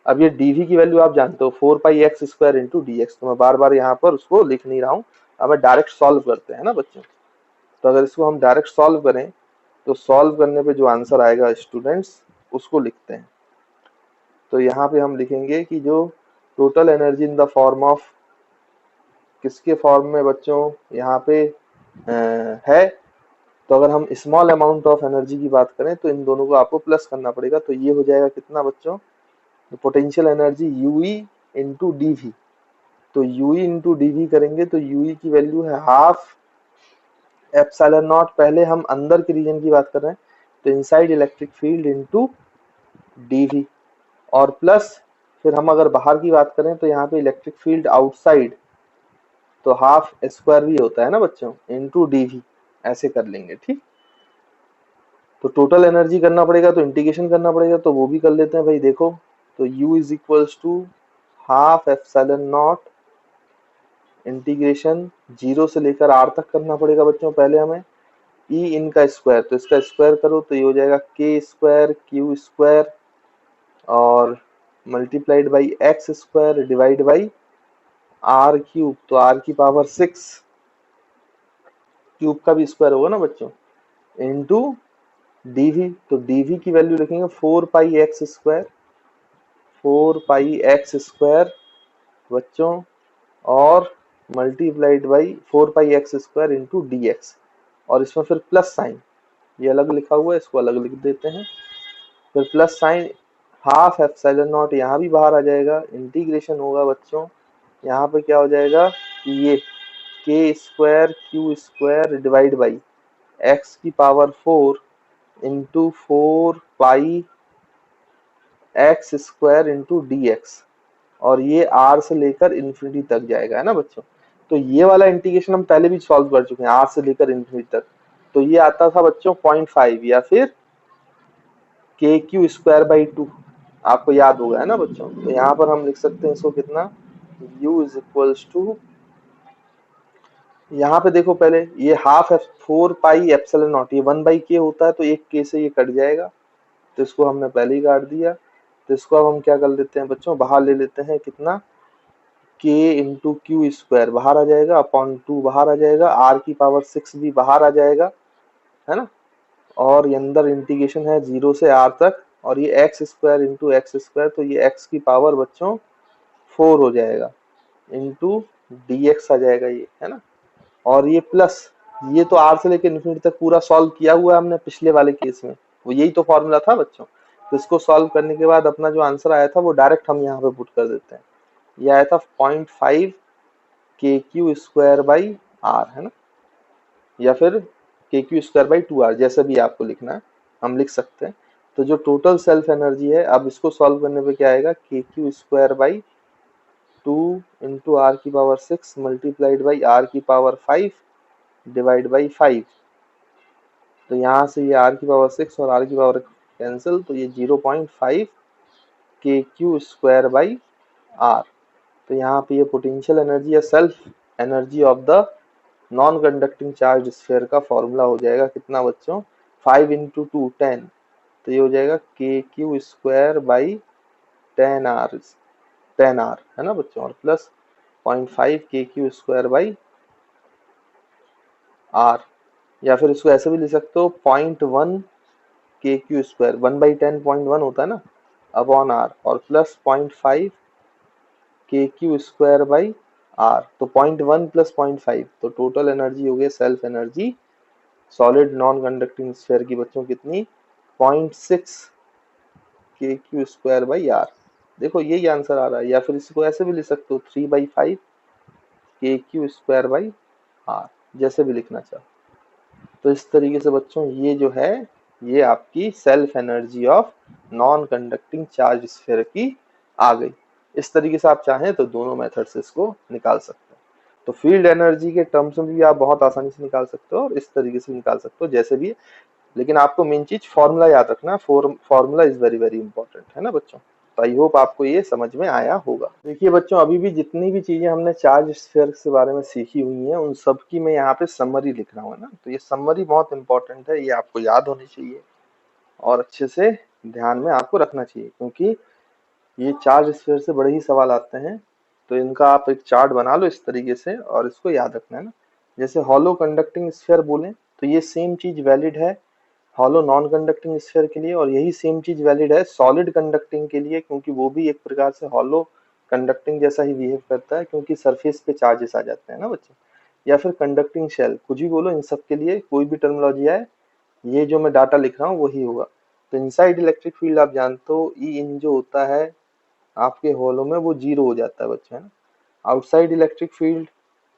अब ये dv की वैल्यू आप जानते हो 4 pi x square into D x, तो मैं बार बार यहाँ पर उसको लिख नहीं रहा हूँ। अब मैं डायरेक्ट सॉल्व करते हैं ना बच्चों। तो अगर इसको हम डायरेक्ट सॉल्व करें तो सॉल्व करने पे जो आंसर आएगा स्टूडेंट्स, उसको लिखते हैं। तो यहाँ पे हम लिखेंगे कि जो total energy in the form of, किसके फॉर्म में बच्चों, यहाँ पे है। तो अगर हम स्मॉल अमाउंट ऑफ एनर्जी की बात करें तो इन दोनों को आपको प्लस करना पड़ेगा। तो ये हो जाएगा कितना बच्चों, तो potential energy U E into D V. तो यूई इंटू डी वी करेंगे तो यूई की वैल्यू है हाफ एप्सिलॉन नॉट, पहले हम अंदर के रीजन की बात कर रहे हैं तो inside electric field into D V, और प्लस फिर हम अगर बाहर की बात करें तो यहाँ पे इलेक्ट्रिक फील्ड आउटसाइड, तो हाफ स्क्वायर भी होता है ना बच्चों, इंटू डी वी, ऐसे कर लेंगे। ठीक, तो टोटल एनर्जी करना पड़ेगा तो इंटीग्रेशन करना पड़ेगा, तो वो भी कर लेते हैं भाई। देखो तो U is equals to half epsilon nought integration 0 से लेकर r तक करना पड़ेगा बच्चों पहले हमें, ई इनका स्क्वायर, तो इसका स्क्वायर करो तो ये हो जाएगा के स्क्वायर क्यू स्क्वायर और multiplied by x square divide by are cube, तो आर की पावर 6 क्यूब का भी स्क्वायर होगा ना बच्चों, इनटू डीवी। तो डीवी की वैल्यू लिखेंगे 4 pi x square, 4 pi x square बच्चों, और multiplied by 4 pi x square into D x, और इसमें फिर प्लस साइन, ये अलग लिखा हुआ है इसको अलग लिख देते हैं, फिर plus sign half epsilon not यहाँ भी बाहर आ जाएगा, इंटीग्रेशन होगा बच्चों, यहाँ पे क्या हो जाएगा कि ये k square q square divide by x की power 4 into 4 pi x square into D x, और ये आर से लेकर इन्फिनिटी तक जाएगा, है ना बच्चों। तो ये वाला इंटीग्रेशन हम पहले भी सॉल्व कर चुके हैं, आर से लेकर इन्फिनिटी तक। तो ये आता था बच्चों 0.5 या फिर के क्यू स्क्वायर बाई 2, आपको याद होगा, है ना बच्चों। तो यहाँ पर हम लिख सकते हैं इसको कितना, u इज इक्वल्स टू, यहाँ पे देखो पहले ये हाफ 4 पाई एप्सिलॉन नॉट, ये 1 बाई के होता है तो एक के से ये कट जाएगा, तो इसको हमने पहले ही काट दिया। तो इसको अब हम क्या कर लेते हैं बच्चों, बाहर ले लेते हैं, कितना, k इंटू क्यू स्क्वायर बाहर आ जाएगा अपॉन 2 बाहर आ जाएगा, r की पावर 6 भी बाहर आ जाएगा, है ना। और ये अंदर इंटीग्रेशन है 0 से r तक, और ये x square into x square, तो ये x की पावर बच्चों 4 हो जाएगा इंटू डी एक्स आ जाएगा ये, है ना। और ये प्लस, ये तो r से लेकर इन्फिनिटी तक पूरा सॉल्व किया हुआ है हमने पिछले वाले केस में, वो यही तो फॉर्मूला था बच्चों। तो इसको सॉल्व करने के बाद अपना जो आंसर आया था वो डायरेक्ट हम यहाँ पे पुट कर देते हैं, ये आया था 0.5 के क्यू स्क्वायर बाई आर, है ना, या फिर के क्यू स्क्वायर बाई 2r, जैसे भी आपको लिखना है हम लिख सकते हैं। तो जो टोटल सेल्फ एनर्जी है, अब इसको सॉल्व करने पे क्या आएगा, k q square by 2 into r की पावर 6 मल्टीप्लाइड बाई आर की पावर 5 डिवाइड बाई 5। तो यहाँ से ये आर की पावर 6 और आर की पावर कैंसिल, तो ये 0.5 के क्यू स्क्वायर बाई आर। तो यहाँ पे ये पोटेंशियल एनर्जी या self energy of the non conducting charge sphere का फॉर्मूला हो जाएगा कितना बच्चों, 5 इंटू 2 10। तो ये हो जाएगा K q square by 10 are है ना बच्चों, और प्लस 0.5 के क्यू स्क्वायर बाई आर, या फिर इसको ऐसे भी लिख सकते हो 0.1 के क्यू स्क्वायर 1/10 0.1 होता है ना अपॉन आर, और प्लस 0.5 के क्यू स्क्वायर बाई आर। तो 0.1 प्लस 0.5, तो टोटल एनर्जी हो गई self energy solid non conducting sphere की बच्चों कितनी, 0.6 के क्यू स्क्वायर बाई आर। देखो यही आंसर आ रहा है, या फिर इसको ऐसे भी लिख सकते हो 3/5 के क्यू स्क्वायर बाई आर, जैसे भी लिखना चाहो। तो इस तरीके से बच्चों ये जो है ये आपकी self energy of non conducting charge sphere की आ गई। इस तरीके से आप चाहें तो दोनों मेथड से इसको निकाल सकते हैं। तो फील्ड एनर्जी के टर्म्स में भी आप बहुत आसानी से निकाल सकते हो और इस तरीके से निकाल सकते हो जैसे भी, लेकिन आपको मेन चीज फॉर्मूला याद रखना, formula is very very important है ना बच्चों। तो आई होप आपको ये समझ में आया होगा। देखिए बच्चों, अभी भी जितनी भी चीजें हमने चार्ज स्फीयर के बारे में सीखी हुई हैं उन सब की मैं यहाँ पे समरी लिख रहा हूँ ना, तो ये समरी बहुत इंपॉर्टेंट है, ये आपको याद होनी चाहिए और अच्छे से ध्यान में आपको रखना चाहिए, क्योंकि ये चार्ज स्फीयर से बड़े ही सवाल आते हैं। तो इनका आप एक चार्ट बना लो इस तरीके से और इसको याद रखना है ना। जैसे हॉलो कंडक्टिंग स्फीयर बोले तो ये सेम चीज वैलिड है हॉलो नॉन कंडक्टिंग स्फीयर के लिए, और यही सेम चीज वैलिड है सॉलिड कंडक्टिंग के लिए, क्योंकि वो भी एक प्रकार से हॉलो कंडक्टिंग जैसा ही बिहेव करता है, क्योंकि सरफेस पे चार्जेस आ जाते हैं ना बच्चे। या फिर कंडक्टिंग शेल, कुछ भी बोलो, इन सब के लिए कोई भी टर्मिनोलॉजी आए, ये जो मैं डाटा लिख रहा हूँ वही होगा। तो इनसाइड इलेक्ट्रिक फील्ड आप जानते हो ई इन जो होता है आपके होलो में वो 0 हो जाता है बच्चे, है ना। आउटसाइड इलेक्ट्रिक फील्ड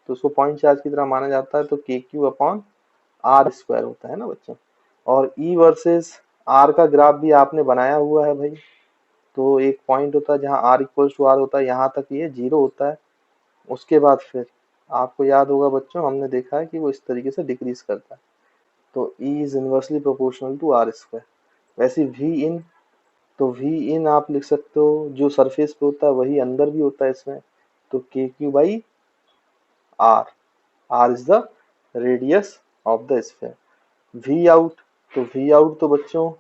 तो उसको पॉइंट चार्ज की तरह माना जाता है, तो k Q upon are square होता है ना बच्चों। और ई वर्सेस आर का ग्राफ भी आपने बनाया हुआ है भाई। तो एक पॉइंट होता है जहां आर इक्वल्स टू आर होता है, यहाँ तक ये 0 होता है। उसके बाद फिर आपको याद होगा बच्चों, हमने देखा है कि वो इस तरीके से डिक्रीज करता है। तो E is inversely proportional to r square. वैसे वी इन, तो वी इन आप लिख सकते हो जो सरफेस पे होता है वही अंदर भी होता है इसमें, तो k Q by r, r is the radius of the sphere. V out, तो वी आउट तो बच्चों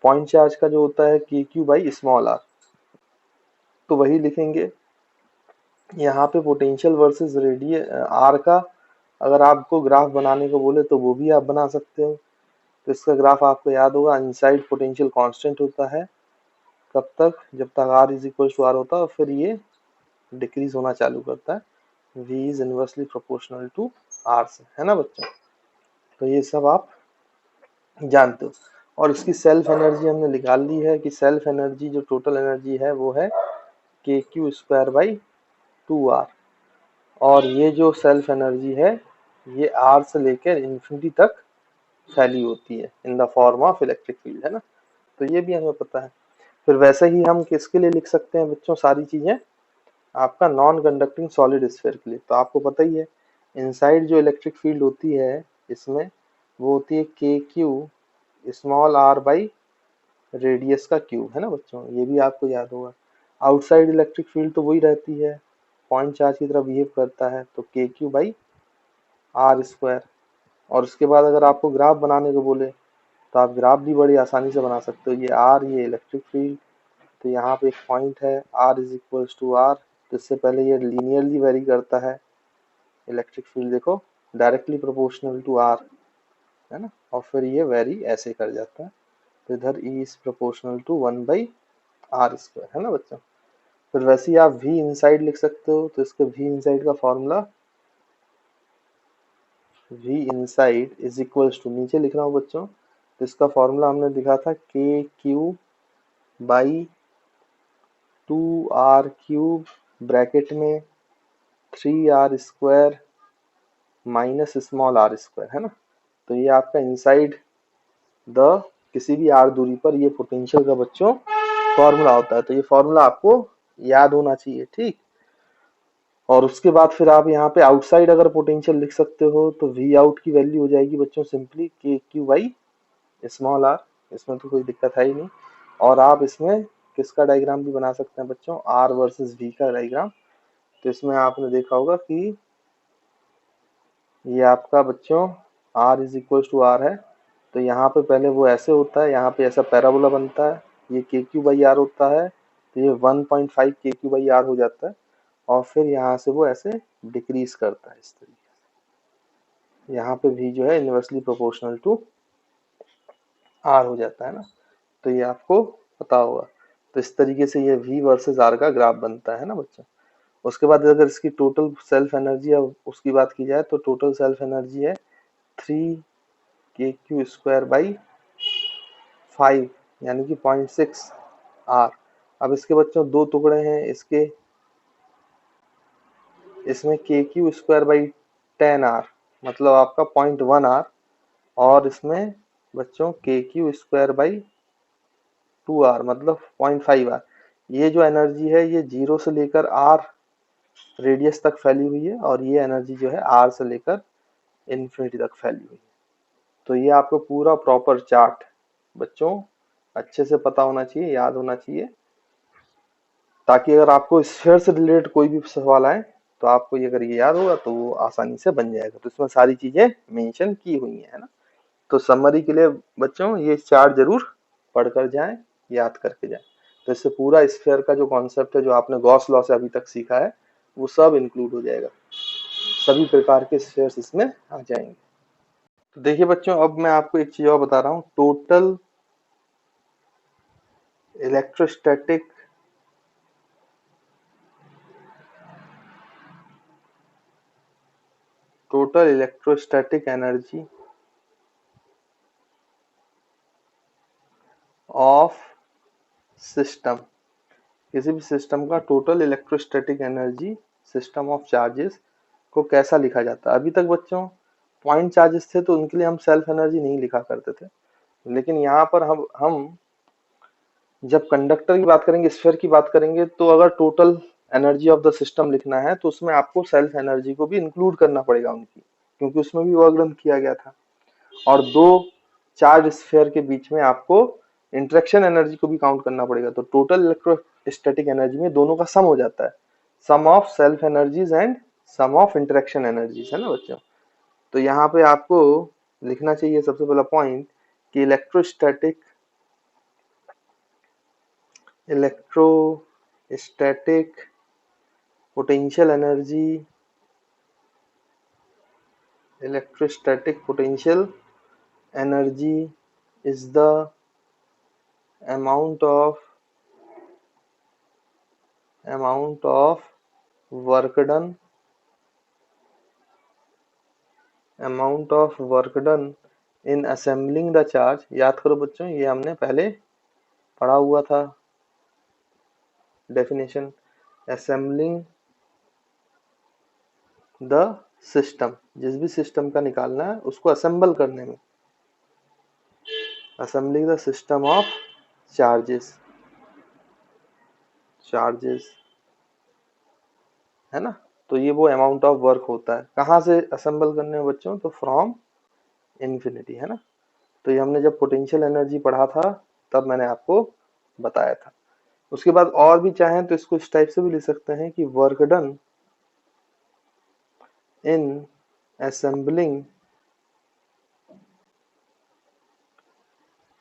पॉइंट चार्ज का जो होता है के क्यू बाई स्मॉल आर, तो वही लिखेंगे। यहाँ पे पोटेंशियल वर्सेस रेडियस आर का अगर आपको ग्राफ बनाने को बोले तो वो भी आप बना सकते हो। तो इसका ग्राफ आपको याद होगा, इनसाइड पोटेंशियल कांस्टेंट होता है कब तक, जब तक r is equal to r होता है, और फिर ये डिक्रीज होना चालू करता है, v is inversely proportional to r से, है ना बच्चों। तो ये सब आप जानते हो। और इसकी सेल्फ एनर्जी हमने निकाल ली है कि सेल्फ एनर्जी जो टोटल एनर्जी है वो है के क्यू स्क्वायर बाई 2r। और ये जो सेल्फ एनर्जी है ये r से लेकर इंफिनिटी तक फैली होती है in the form of electric field, है ना। तो ये भी हमें पता है। फिर वैसे ही हम किसके लिए लिख सकते हैं बच्चों सारी चीजें, आपका नॉन कंडक्टिंग सॉलिड स्फीयर के लिए। तो आपको पता ही है इनसाइड जो इलेक्ट्रिक फील्ड होती है इसमें वो होती है के q small r by radius का क्यूब, है ना बच्चों, ये भी आपको याद होगा। आउटसाइड इलेक्ट्रिक फील्ड तो वही रहती है, पॉइंट चार्ज की तरह बिहेव करता है, तो k Q by are square. और उसके बाद अगर आपको ग्राफ बनाने को बोले तो आप ग्राफ भी बड़ी आसानी से बना सकते हो। ये आर, ये इलेक्ट्रिक फील्ड, तो यहाँ पे एक पॉइंट है r is equals to r, तो इससे पहले ये लीनियरली वेरी करता है इलेक्ट्रिक फील्ड, देखो डायरेक्टली प्रोपोर्शनल टू आर, है ना, और फिर ये वेरी ऐसे कर जाता है। तो इधर E is proportional to 1/r square, है ना बच्चों। फिर वैसे ही आप v इनसाइड लिख सकते हो, तो इसका v इनसाइड का formula v inside is equals to, नीचे लिख रहा हूँ बच्चों, तो इसका फॉर्मूला हमने दिखा था K Q by 2r cube bracket में 3r square minus small r square, है ना। तो ये आपका इनसाइड द किसी भी r दूरी पर ये पोटेंशियल का बच्चों फॉर्मूला होता है। तो ये फॉर्मूला आपको याद होना चाहिए, ठीक। और उसके बाद फिर आप यहाँ पे आउटसाइड अगर पोटेंशियल लिख सकते हो तो वी आउट की वैल्यू हो जाएगी बच्चों सिंपली के क्यू बाई स्मॉल आर। इसमें तो कोई दिक्कत है ही नहीं। और आप इसमें किसका डायग्राम भी बना सकते हैं बच्चों, आर वर्सेस वी का डायग्राम। तो इसमें आपने देखा होगा कि ये आपका बच्चों r is equal to r है। तो यहाँ पे पहले वो ऐसे होता है, यहाँ पे ऐसा पैराबोला बनता है, ये के क्यू बाई आर होता है, तो ये 1.5 के क्यू बाई आर हो जाता है। और फिर यहाँ से वो ऐसे डिक्रीज करता है इस तरीके से। यहाँ पे v जो है इनवर्सली प्रोपोर्शनल टू r हो जाता है ना, तो ये आपको पता होगा। तो इस तरीके से ये v वर्सेस r का ग्राफ बनता है ना बच्चों। उसके बाद अगर इसकी टोटल सेल्फ एनर्जी है उसकी बात की जाए तो टोटल सेल्फ एनर्जी है 3 के क्यू स्क्वायर बाई 5 यानी कि 0.6 आर। अब इसके बच्चों दो टुकड़े हैं इसके, इसमें के क्यू स्क्वायर बाई 10 आर मतलब आपका 0.1 आर, और इसमें बच्चों के क्यू स्क्वायर बाई 2 आर मतलब 0.5 आर। ये जो एनर्जी है ये 0 से लेकर आर रेडियस तक फैली हुई है, और ये एनर्जी जो है आर से लेकर इन्फिनिटी तक फैली हुई है। तो ये आपको पूरा प्रॉपर चार्ट बच्चों अच्छे से पता होना चाहिए, याद होना चाहिए, ताकि अगर आपको स्फीयर से रिलेटेड कोई भी सवाल आए तो आपको ये अगर ये याद होगा तो वो आसानी से बन जाएगा। तो इसमें सारी चीजें मेंशन की हुई है ना। तो समरी के लिए बच्चों ये चार्ट जरूर पढ़कर जाएं, याद करके जाएं। तो इससे पूरा स्फीयर का जो कॉन्सेप्ट है जो आपने गॉस लॉ से अभी तक सीखा है वो सब इंक्लूड हो जाएगा, सभी प्रकार के स्फीयर्स इसमें आ जाएंगे। तो देखिए बच्चों अब मैं आपको एक चीज और बता रहा हूँ, total electrostatic energy of system, किसी भी सिस्टम का total electrostatic energy system of charges को कैसा लिखा जाता है। अभी तक बच्चों पॉइंट चार्जेस थे तो उनके लिए हम सेल्फ एनर्जी नहीं लिखा करते थे, लेकिन यहाँ पर हम जब कंडक्टर की बात करेंगे, स्फीयर की बात करेंगे, तो अगर total energy of the system लिखना है तो उसमें आपको सेल्फ एनर्जी को भी इंक्लूड करना पड़ेगा उनकी, क्योंकि उसमें भी वर्क डन किया गया था। और दो चार्ज स्फीयर के बीच में आपको इंटरेक्शन एनर्जी को भी काउंट करना पड़ेगा। तो टोटल इलेक्ट्रोस्टैटिक एनर्जी में दोनों का सम हो जाता है, sum of self energies and sum of interaction energies, है ना बच्चों। तो यहाँ पे आपको लिखना चाहिए सबसे पहला पॉइंट कि electrostatic potential energy is the amount of work done in assembling the charge। याद करो बच्चों ये हमने पहले पढ़ा हुआ था डेफिनेशन, assembling the system, जिस भी सिस्टम का निकालना है उसको असेंबल करने में, assembling the system of charges है ना। तो ये वो अमाउंट ऑफ वर्क होता है, कहाँ से असेंबल करने में बच्चों, तो फ्रॉम इन्फिनिटी, है ना। तो ये हमने जब पोटेंशियल एनर्जी पढ़ा था तब मैंने आपको बताया था। उसके बाद और भी चाहें तो इसको इस टाइप से भी लिख सकते हैं कि work done in assembling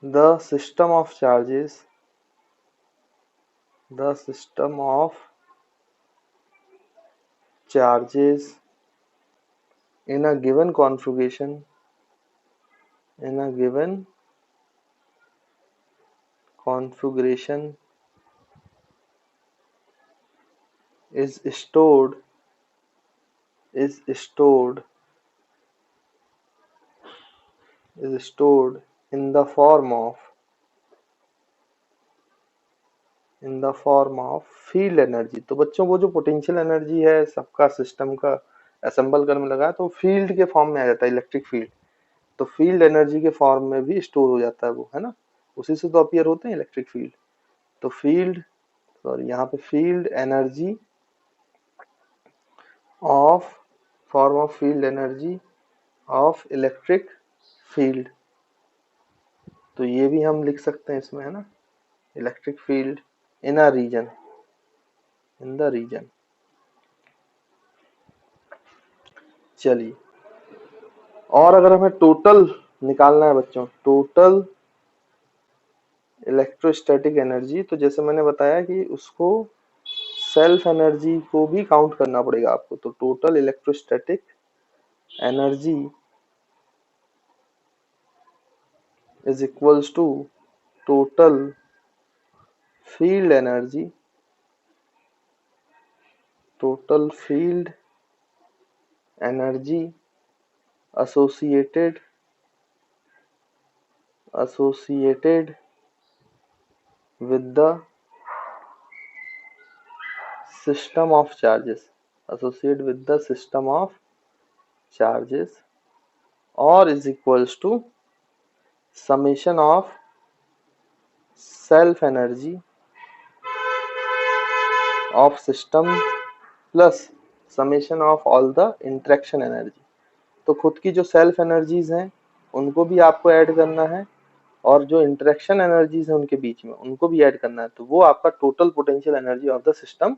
the system of charges in a given configuration is stored in the form of field energy. तो बच्चों वो जो पोटेंशियल एनर्जी है सबका सिस्टम का असेंबल करने में लगा है तो फील्ड के फॉर्म में आ जाता है, इलेक्ट्रिक फील्ड। तो फील्ड एनर्जी के फॉर्म में भी स्टोर हो जाता है वो, है ना। उसी से तो अपीयर होते हैं इलेक्ट्रिक फील्ड। तो फील्ड, सॉरी यहाँ पे field energy of, form of field energy of electric field, तो ये भी हम लिख सकते हैं इसमें, है ना, electric field in a region, in the region. चलिए, और अगर हमें टोटल निकालना है बच्चों, टोटल इलेक्ट्रोस्टैटिक एनर्जी, तो जैसे मैंने बताया कि उसको सेल्फ एनर्जी को भी काउंट करना पड़ेगा आपको। तो total electrostatic energy is equals to total field energy, total field energy associated with the system of charges, associated with the system of charges, or is equals to summation of self energy of system plus summation of all the interaction energy। तो खुद की जो self energies हैं उनको भी आपको add करना है, और जो इंटरेक्शन एनर्जीज है उनके बीच में उनको भी ऐड करना है, तो वो आपका total potential energy of the system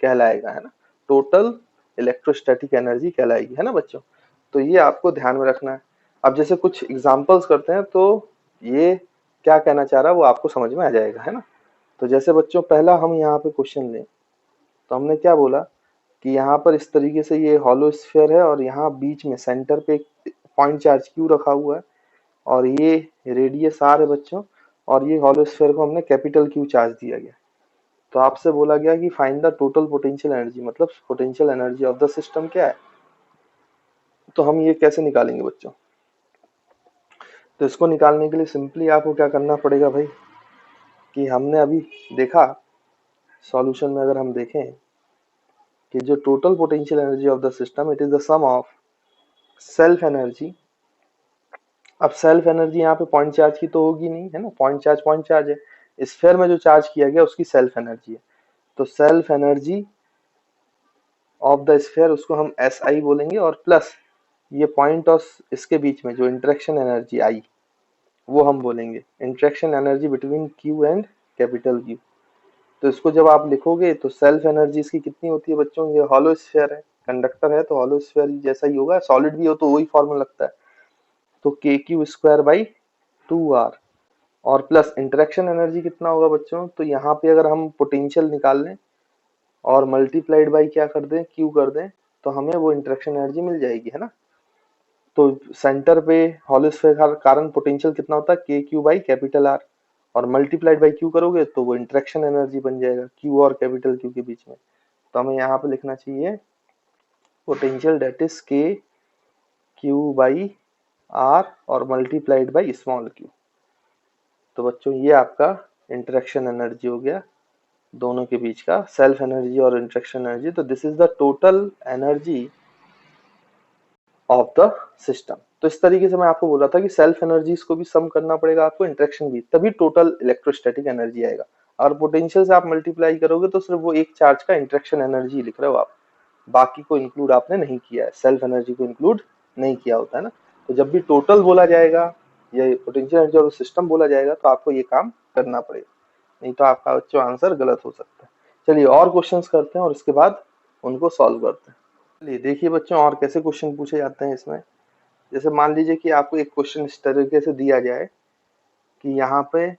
कहलाएगा, है ना, टोटल इलेक्ट्रोस्टैटिक एनर्जी कहलाएगी, है ना बच्चों। तो ये आपको ध्यान में रखना है। अब जैसे कुछ एग्जांपल्स करते हैं तो ये क्या कहना चाह रहा है वो आपको समझ में आ जाएगा, है ना। तो जैसे बच्चों पहला हम यहाँ पे क्वेश्चन लें, तो हमने क्या बोला कि यहाँ पर इस तरीके से ये हॉलो स्फीयर है और यहाँ बीच में सेंटर पे एक पॉइंट चार्ज क्यू रखा हुआ है और ये रेडियस आर है बच्चों, और ये हॉलो स्फीयर को हमने कैपिटल क्यू चार्ज दिया गया। तो आपसे बोला गया कि find the total potential energy, मतलब potential energy of the system क्या है। तो हम ये कैसे निकालेंगे बच्चों, तो इसको निकालने के लिए सिंपली आपको क्या करना पड़ेगा भाई, कि हमने अभी देखा सॉल्यूशन में, अगर हम देखें कि जो total potential energy of the system it is the sum of self energy. अब सेल्फ एनर्जी यहाँ पे पॉइंट चार्ज की तो होगी नहीं, है ना, पॉइंट चार्ज है, स्फीयर में जो चार्ज किया गया उसकी सेल्फ एनर्जी है। तो self energy of the sphere उसको हम एस आई बोलेंगे, और प्लस ये पॉइंट और इसके बीच में जो इंटरेक्शन एनर्जी आई वो हम बोलेंगे interaction energy between Q and capital Q. तो इसको जब आप लिखोगे तो सेल्फ एनर्जी इसकी कितनी होती है बच्चों, ये हॉलो स्फीयर है, कंडक्टर है तो हॉलो स्फीयर जैसा ही होगा, सॉलिड भी हो तो वही फॉर्मूला लगता है। तो k q square by 2r, और प्लस इंटरेक्शन एनर्जी कितना होगा बच्चों, तो यहाँ पे अगर हम पोटेंशियल निकाल लें और मल्टीप्लाइड बाई क्या कर दें, क्यू कर दें, तो हमें वो इंटरेक्शन एनर्जी मिल जाएगी, है ना। तो सेंटर पे हॉलो स्फीयर का कारण पोटेंशियल कितना होता है, के क्यू बाई कैपिटल आर, और मल्टीप्लाइड बाई क्यू करोगे तो वो इंटरेक्शन एनर्जी बन जाएगा क्यू और कैपिटल क्यू के बीच में। तो हमें यहाँ पे लिखना चाहिए पोटेंशियल डेट इज के क्यू बाई आर और मल्टीप्लाइड बाई स्मॉल क्यू। तो बच्चों ये आपका इंटरेक्शन एनर्जी हो गया दोनों के बीच का, सेल्फ एनर्जी और इंटरेक्शन एनर्जी। तो this is the total energy of the system. तो इस तरीके से मैं आपको बोला था कि सेल्फ एनर्जीज को भी सम करना पड़ेगा आपको, इंटरेक्शन भी, तभी टोटल इलेक्ट्रोस्टैटिक एनर्जी आएगा। और पोटेंशियल से आप मल्टीप्लाई करोगे तो सिर्फ वो एक चार्ज का इंटरेक्शन एनर्जी लिख रहे हो आप, बाकी को इंक्लूड आपने नहीं किया है, सेल्फ एनर्जी को इंक्लूड नहीं किया होता है ना। तो जब भी टोटल बोला जाएगा या पोटेंशियल एनर्जी और सिस्टम बोला जाएगा तो आपको ये काम करना पड़ेगा, नहीं तो आपका बच्चों आंसर गलत हो सकता है। चलिए और क्वेश्चंस करते हैं और उसके बाद उनको सॉल्व करते हैं। चलिए देखिए बच्चों और कैसे क्वेश्चन पूछे जाते हैं इसमें। जैसे मान लीजिए कि आपको एक क्वेश्चन इस तरीके से दिया जाए कि यहाँ पे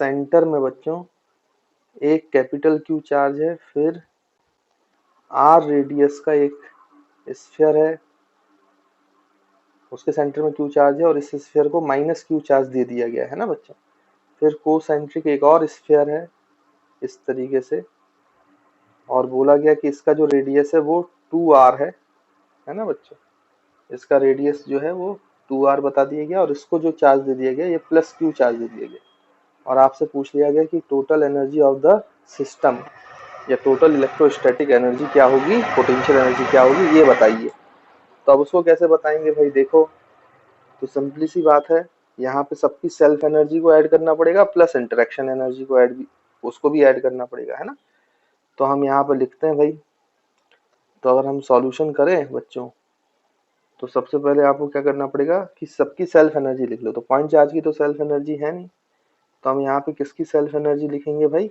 सेंटर में बच्चों एक कैपिटल क्यू चार्ज है, फिर आर रेडियस का एक स्फीयर है, उसके सेंटर में क्यू चार्ज है और इस स्फीयर को माइनस क्यू चार्ज दे दिया गया है ना बच्चों। फिर कोसेंट्रिक एक और स्फीयर है इस तरीके से, और बोला गया कि इसका जो रेडियस है वो 2r है ना बच्चों, इसका रेडियस जो है वो 2r बता दिया गया, और इसको जो चार्ज दे दिया गया ये प्लस क्यू चार्ज दे दिया गया, और आपसे पूछ लिया गया कि total energy of the system या टोटल इलेक्ट्रोस्टैटिक एनर्जी क्या होगी, पोटेंशियल एनर्जी क्या होगी, ये बताइए। तो अब उसको कैसे बताएंगे भाई, देखो तो सिंपली सी बात है यहाँ पे सबकी सेल्फ एनर्जी को ऐड करना पड़ेगा प्लस इंटरेक्शन एनर्जी को ऐड भी, उसको भी ऐड करना पड़ेगा, है ना। तो हम यहाँ पे लिखते हैं भाई, तो अगर हम सॉल्यूशन करें बच्चों, तो सबसे पहले आपको क्या करना पड़ेगा कि सबकी सेल्फ एनर्जी लिख लो। तो पॉइंट चार्ज की तो सेल्फ एनर्जी है नहीं, तो हम यहाँ पे किसकी सेल्फ एनर्जी लिखेंगे भाई,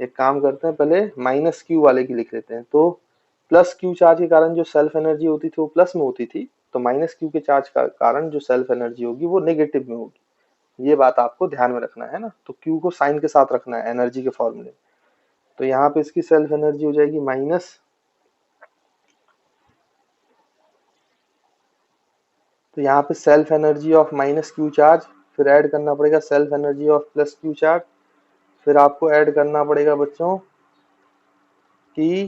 एक काम करते हैं, पहले माइनस क्यू वाले की लिख लेते हैं। तो प्लस क्यू चार्ज के कारण जो सेल्फ एनर्जी होती थी वो प्लस में होती थी, तो माइनस क्यू के चार्ज का कारण जो सेल्फ एनर्जी होगी वो नेगेटिव में होगी। ये बात आपको ध्यान में रखना है ना। तो क्यू को साइन के साथ रखना है एनर्जी के फॉर्मूले। तो यहाँ पे इसकी सेल्फ एनर्जी हो जाएगी माइनस, तो यहाँ पे self energy of minus Q charge, फिर ऐड करना पड़ेगा self energy of plus Q charge, फिर आपको ऐड करना पड़ेगा बच्चों की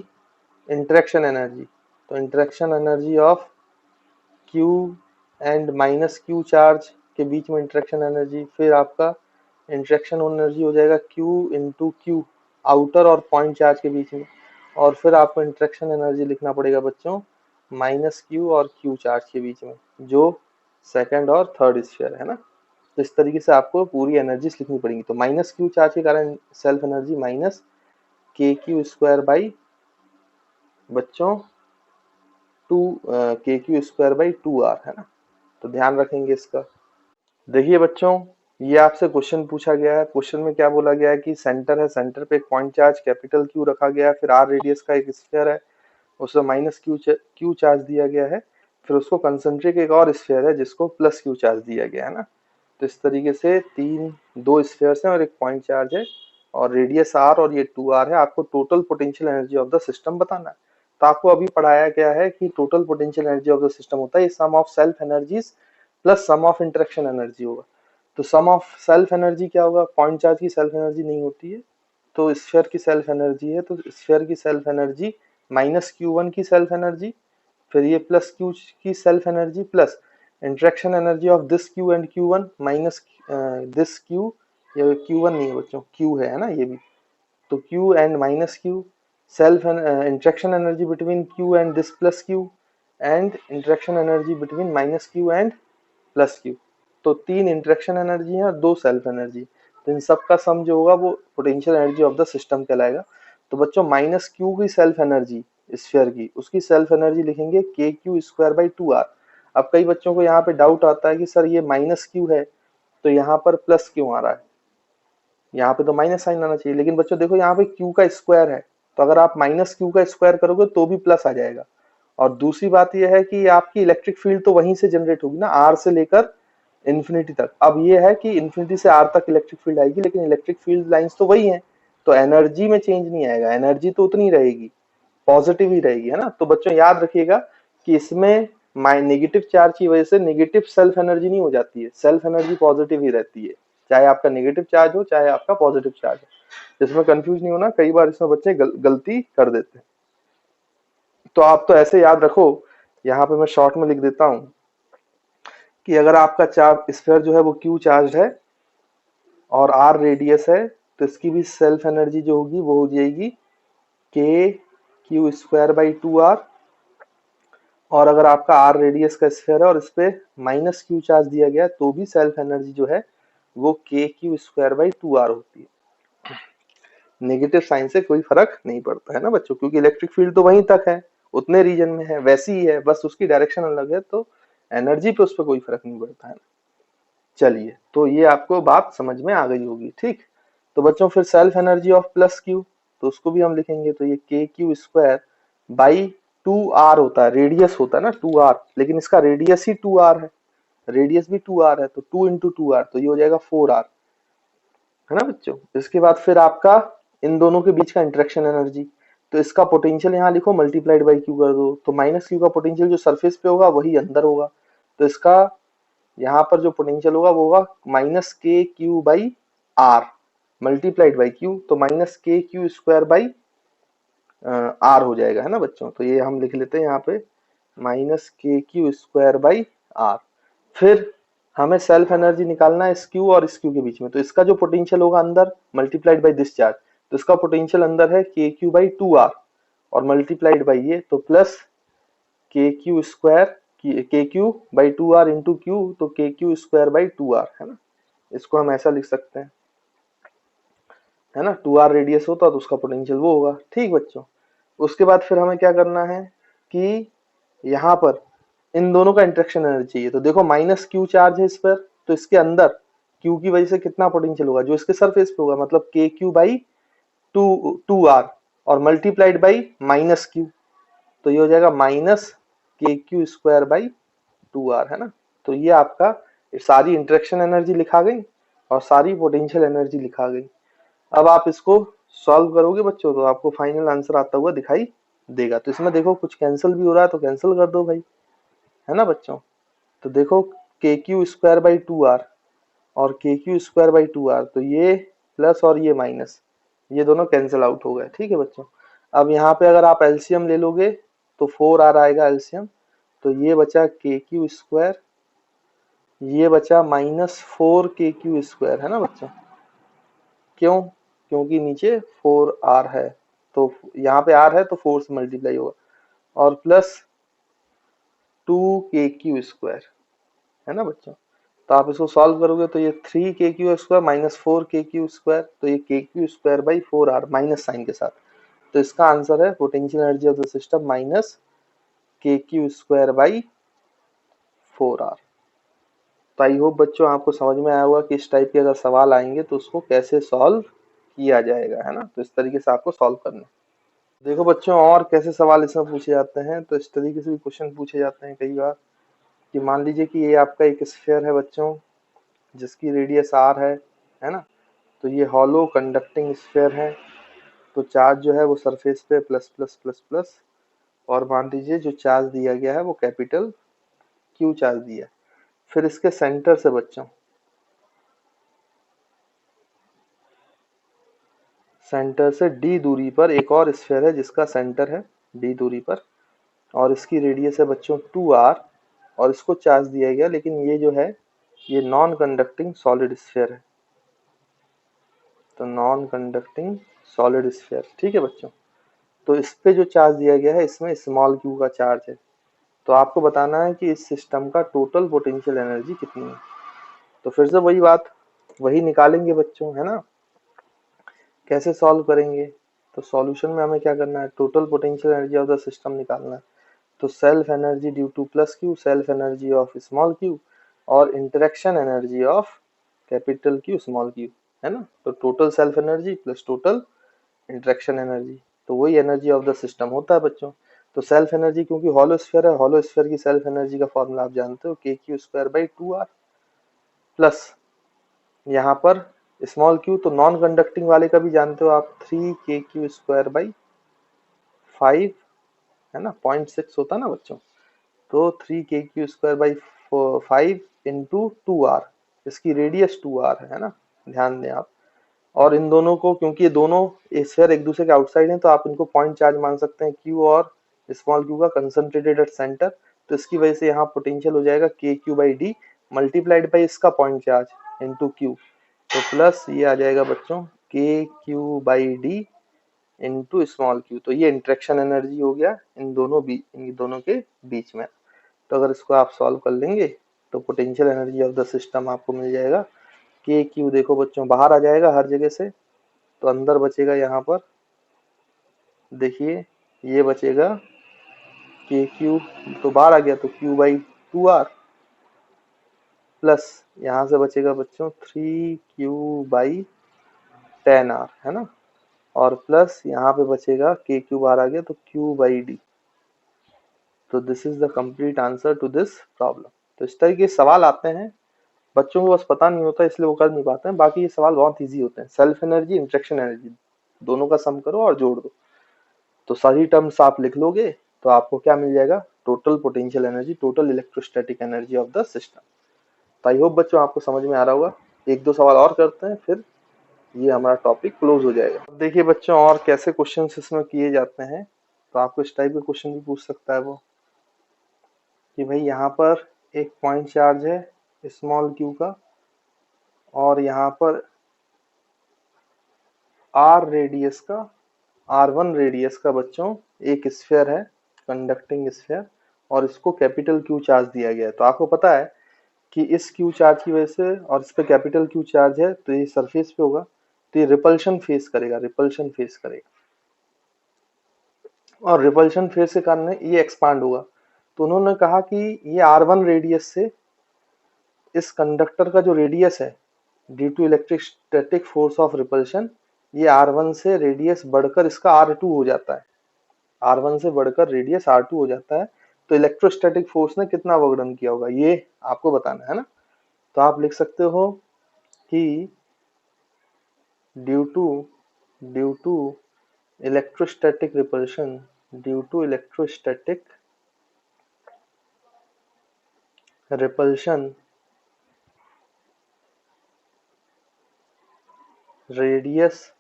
इंटरेक्शन एनर्जी। तो interaction energy of Q and minus Q charge के बीच में इंटरेक्शन एनर्जी, फिर आपका इंटरेक्शन एनर्जी हो जाएगा क्यू इंटू क्यू आउटर और पॉइंट चार्ज के बीच में, और फिर आपको इंटरेक्शन एनर्जी लिखना पड़ेगा बच्चों माइनस क्यू और क्यू चार्ज के बीच में, जो सेकंड और थर्ड स्फीयर है ना। तो इस तरीके से आपको पूरी एनर्जीज लिखनी पड़ेगी। तो माइनस क्यू चार्ज के कारण self energy minus k q square by बच्चों टू के क्यू स्क्वायर बाई 2r, है ना। तो ध्यान रखेंगे इसका। देखिए बच्चों, ये आपसे क्वेश्चन पूछा गया है। क्वेश्चन में क्या बोला गया है कि सेंटर है, सेंटर पे एक पॉइंट चार्ज कैपिटल क्यू रखा गया है, फिर r रेडियस का एक स्फीयर है, उसमें माइनस क्यू चार्ज दिया गया है, फिर उसको कंसेंट्रिक एक और स्फीयर है जिसको प्लस क्यू चार्ज दिया गया है ना। तो इस तरीके से दो स्फीयर्स हैं और एक पॉइंट चार्ज है, और रेडियस r और ये 2r है। आपको total potential energy of the system बताना है। तो आपको अभी पढ़ाया गया है कि total potential energy of the system होता है sum of self energies plus sum of interaction energy होगा। तो सम ऑफ सेल्फ एनर्जी क्या होगा, पॉइंट चार्ज की सेल्फ एनर्जी नहीं होती है, तो स्फीयर की सेल्फ एनर्जी है, तो स्फीयर की सेल्फ एनर्जी माइनस Q1 की सेल्फ एनर्जी, फिर ये प्लस क्यू की self energy plus interaction energy of this Q and Q1 minus this Q, ये Q1 नहीं है बच्चों, Q है ना ये भी, तो Q and minus Q, self interaction energy between Q and this plus Q, and interaction energy between minus Q and plus Q। तो 3 इंटरेक्शन एनर्जी है और 2 सेल्फ एनर्जी, तो इन सब का सम जो होगा वो potential energy of the system कहलाएगा। तो बच्चों माइनस क्यू की सेल्फ एनर्जी स्फीयर की, उसकी सेल्फ एनर्जी लिखेंगे के क्यू स्क्वायर बाई 2r। अब कई बच्चों को यहाँ पे डाउट आता है कि सर ये माइनस क्यू है तो यहाँ पर प्लस क्यों आ रहा है, यहाँ पे तो माइनस साइन आना चाहिए। लेकिन बच्चों देखो यहाँ पे क्यू का स्क्वायर है, तो अगर आप माइनस क्यू का स्क्वायर करोगे तो भी प्लस आ जाएगा। और दूसरी बात यह है कि आपकी इलेक्ट्रिक फील्ड तो वहीं से जनरेट होगी ना, आर से लेकर इन्फिनिटी तक। अब ये है कि इन्फिनिटी से आर तक इलेक्ट्रिक फील्ड आएगी, लेकिन इलेक्ट्रिक फील्ड लाइंस तो वही हैं, तो एनर्जी में चेंज नहीं आएगा, एनर्जी तो उतनी रहेगी, पॉजिटिव ही रहेगी, है ना। तो बच्चों याद रखिएगा कि इसमें नेगेटिव चार्ज की वजह से नेगेटिव सेल्फ एनर्जी नहीं हो जाती है, सेल्फ एनर्जी पॉजिटिव ही रहती है, चाहे आपका नेगेटिव चार्ज हो चाहे आपका पॉजिटिव चार्ज हो। इसमें कंफ्यूज नहीं होना, कई बार इसमें बच्चे गलती कर देते हैं। तो आप तो ऐसे याद रखो, यहाँ पे मैं शॉर्ट में लिख देता हूं कि अगर आपका चार्ज स्फीयर जो है वो क्यू चार्ज है और आर रेडियस है, तो इसकी भी सेल्फ एनर्जी जो होगी वो हो जाएगी के क्यू स्क्वायर बाई 2r। और अगर आपका आर रेडियस का स्फीयर है और इस पे माइनस क्यू चार्ज दिया गया तो भी सेल्फ एनर्जी जो है वो के क्यू स्क्वायर बाई 2r होती है। नेगेटिव साइन से कोई फर्क नहीं पड़ता है ना बच्चों, क्योंकि इलेक्ट्रिक फील्ड तो वहीं तक है, उतने रीजन में है, वैसी ही है, बस उसकी डायरेक्शन अलग है, तो एनर्जी पे उस पर कोई फर्क नहीं पड़ता है। चलिए, तो ये आपको बात समझ में आ गई होगी, ठीक। तो बच्चों फिर self energy of plus Q, तो उसको भी हम लिखेंगे, तो ये k q square by 2r होता है, रेडियस होता है ना 2r, लेकिन इसका रेडियस ही 2r है, रेडियस भी 2r है, तो 2 इंटू 2r, तो ये हो जाएगा 4r, है ना बच्चों। इसके बाद फिर आपका इन दोनों के बीच का इंटरेक्शन एनर्जी, तो इसका पोटेंशियल यहाँ लिखो मल्टीप्लाइड बाई क्यू कर दो, तो माइनस क्यू का पोटेंशियल जो सरफेस पे होगा वही अंदर होगा, तो इसका यहाँ पर जो पोटेंशियल होगा वो होगा minus k Q by r multiplied by q, तो minus k q square by r हो जाएगा, है ना बच्चों। तो ये हम लिख लेते हैं यहाँ पे minus k q square by are. फिर हमें सेल्फ एनर्जी निकालना है इस क्यू और इस क्यू के बीच में, तो इसका जो पोटेंशियल होगा अंदर मल्टीप्लाइड बाई दिस चार्ज, तो इसका पोटेंशियल अंदर है के क्यू बाई 2r और मल्टीप्लाइड बाई ये, तो plus k q square k Q by two r into q, तो k q square by two r, है ना। इसको हम ऐसा लिख सकते हैं, है ना। टू आर रेडियस होता तो उसका पोटेंशियल वो होगा। ठीक बच्चों, उसके बाद फिर हमें क्या करना है कि यहाँ पर इन दोनों का इंटरेक्शन एनर्जी चाहिए। तो देखो माइनस क्यू चार्ज है इस पर, तो इसके अंदर क्यू की वजह से कितना पोटेंशियल होगा, जो इसके सरफेस पे होगा, मतलब k Q by two two r और मल्टीप्लाइड बाई माइनस क्यू, तो ये हो जाएगा minus k q square by two r, है ना। तो ये आपका सारी इंटरेक्शन एनर्जी लिखा गई और सारी पोटेंशियल एनर्जी लिखा गई। अब आप इसको सॉल्व करोगे बच्चों, तो आपको फाइनल आंसर आता हुआ दिखाई देगा। तो इसमें देखो कुछ कैंसिल भी हो रहा है, तो कैंसिल कर दो भाई, है ना बच्चों। तो देखो k q square by two r और k q square by two r, तो ये प्लस और ये माइनस, ये दोनों कैंसिल आउट हो गए। ठीक है बच्चों, अब यहाँ पे अगर आप एलसीएम ले लोगे तो फोर आर आएगा एलसीएम, तो ये बचा के क्यू स्क्वायर, ये बचा minus four k q square, है ना बच्चों। क्यों? क्योंकि नीचे फोर आर है, तो यहाँ पे आर है तो फोर से मल्टीप्लाई होगा, और प्लस टू के क्यू स्क्वायर, है ना बच्चों। तो आप इसको सॉल्व करोगे तो ये three k q square minus four k q square, तो ये k q square by four r minus sign के साथ। तो इसका आंसर है potential energy of the system minus k q square by four r. तो आई होप बच्चों आपको समझ में आया होगा कि इस टाइप के अगर सवाल आएंगे तो उसको कैसे सॉल्व किया जाएगा, है ना। तो इस तरीके से आपको सॉल्व करना है। देखो बच्चों, और कैसे सवाल इसमें पूछे जाते हैं, तो इस तरीके से भी क्वेश्चन पूछे जाते हैं कई बार कि मान लीजिए कि ये आपका एक स्फीयर है बच्चों, जिसकी रेडियस आर है ना। तो ये हॉलो कंडक्टिंग स्फीयर है, तो चार्ज जो है वो सरफेस पे प्लस प्लस प्लस प्लस, और मान लीजिए जो चार्ज दिया गया है वो कैपिटल क्यू चार्ज दिया है। फिर इसके सेंटर से बच्चों, सेंटर से डी दूरी पर एक और स्फीयर है जिसका सेंटर है डी दूरी पर, और इसकी रेडियस है बच्चों टू आर, और इसको चार्ज दिया गया, लेकिन ये जो है ये नॉन कंडक्टिंग सॉलिड स्फीयर है, तो नॉन कंडक्टिंग सॉलिड स्फीयर। ठीक है बच्चों, तो इस पे जो चार्ज दिया गया है इसमें स्मॉल क्यू का चार्ज है। तो आपको बताना है कि इस सिस्टम का टोटल पोटेंशियल एनर्जी कितनी है। तो फिर से वही बात, वही निकालेंगे बच्चों, है ना। कैसे सॉल्व करेंगे, तो सॉल्यूशन में हमें क्या करना है, total potential energy of the system निकालना है। तो self energy due to plus q, self energy of small q, और interaction energy of capital q small q, है ना। तो total self energy plus total interaction energy, तो वही energy of the system होता है बच्चों। तो सेल्फ एनर्जी, क्योंकि हॉलो स्फीयर है, हॉलो स्फीयर की सेल्फ एनर्जी का फॉर्मूला आप जानते हो, k q square by two r, plus यहाँ पर स्मॉल क्यू तो नॉन कंडक्टिंग वाले का भी जानते हो आप, three k q square by five, है ना, 0.6 होता है ना बच्चों। तो three k q square by five into two r, इसकी रेडियस टू आर है ना, ध्यान दें आप। और इन दोनों को, क्योंकि ये दोनों स्फीयर एक दूसरे के आउटसाइड हैं, तो आप इनको पॉइंट चार्ज मान सकते हैं, क्यू और स्मॉल क्यू का कंसंट्रेटेड एट सेंटर। तो इसकी वजह से यहाँ पोटेंशियल हो जाएगा K Q by D multiplied by इसका पॉइंट चार्ज इंटू क्यू, तो प्लस ये आ जाएगा बच्चों के Q by D into small q. तो ये इंटरेक्शन एनर्जी हो गया इन दोनों के बीच में। तो अगर इसको आप सॉल्व कर लेंगे तो potential energy of the system आपको मिल जाएगा के क्यू, देखो बच्चों बाहर आ जाएगा हर जगह से, तो अंदर बचेगा यहाँ पर, देखिए ये बचेगा के क्यू, तो बाहर आ गया तो q by two r, plus यहाँ से बचेगा बच्चों three q by ten r, है ना, और प्लस यहाँ पे बचेगा के क्यू बाहर आ गया तो क्यू बाई डी। तो this is the complete answer to this problem. तो इस तरह के सवाल आते हैं, बच्चों को बस पता नहीं होता इसलिए वो कर नहीं पाते हैं, बाकी ये सवाल बहुत इजी होते हैं। सेल्फ एनर्जी इंटरेक्शन एनर्जी दोनों का सम करो और जोड़ दो, तो सारी टर्म्स आप लिख लोगे तो आपको क्या मिल जाएगा, total potential energy, total electrostatic energy of the system. तो आई होप बच्चों आपको समझ में आ रहा होगा। एक दो सवाल और करते हैं, फिर ये हमारा टॉपिक क्लोज हो जाएगा। देखिए बच्चों, और कैसे क्वेश्चन इसमें किए जाते हैं, तो आपको इस टाइप के क्वेश्चन भी पूछ सकता है वो, कि भाई यहाँ पर एक पॉइंट चार्ज है स्मॉल क्यू का, और यहाँ पर आर रेडियस का, R1 रेडियस का बच्चों एक स्फीयर है, कंडक्टिंग स्फीयर, और इसको कैपिटल क्यू चार्ज दिया गया है। तो आपको पता है कि इस क्यू चार्ज की वजह से और इस पे कैपिटल क्यू चार्ज है तो ये सरफेस पे होगा, तो ये रिपल्शन फेस करेगा, रिपल्शन फेस करेगा, और रिपल्शन फेस के कारण ये एक्सपांड होगा। तो उन्होंने कहा कि ये R1 रेडियस से इस कंडक्टर का जो रेडियस है due to electrostatic force of repulsion, ये R1 से रेडियस बढ़कर इसका R2 हो जाता है, R1 से बढ़कर रेडियस R2 हो जाता है। तो इलेक्ट्रोस्टैटिक फोर्स ने कितना वर्क डन किया होगा ये आपको बताना है ना। तो आप लिख सकते हो कि due to electrostatic repulsion, due to electrostatic repulsion, radius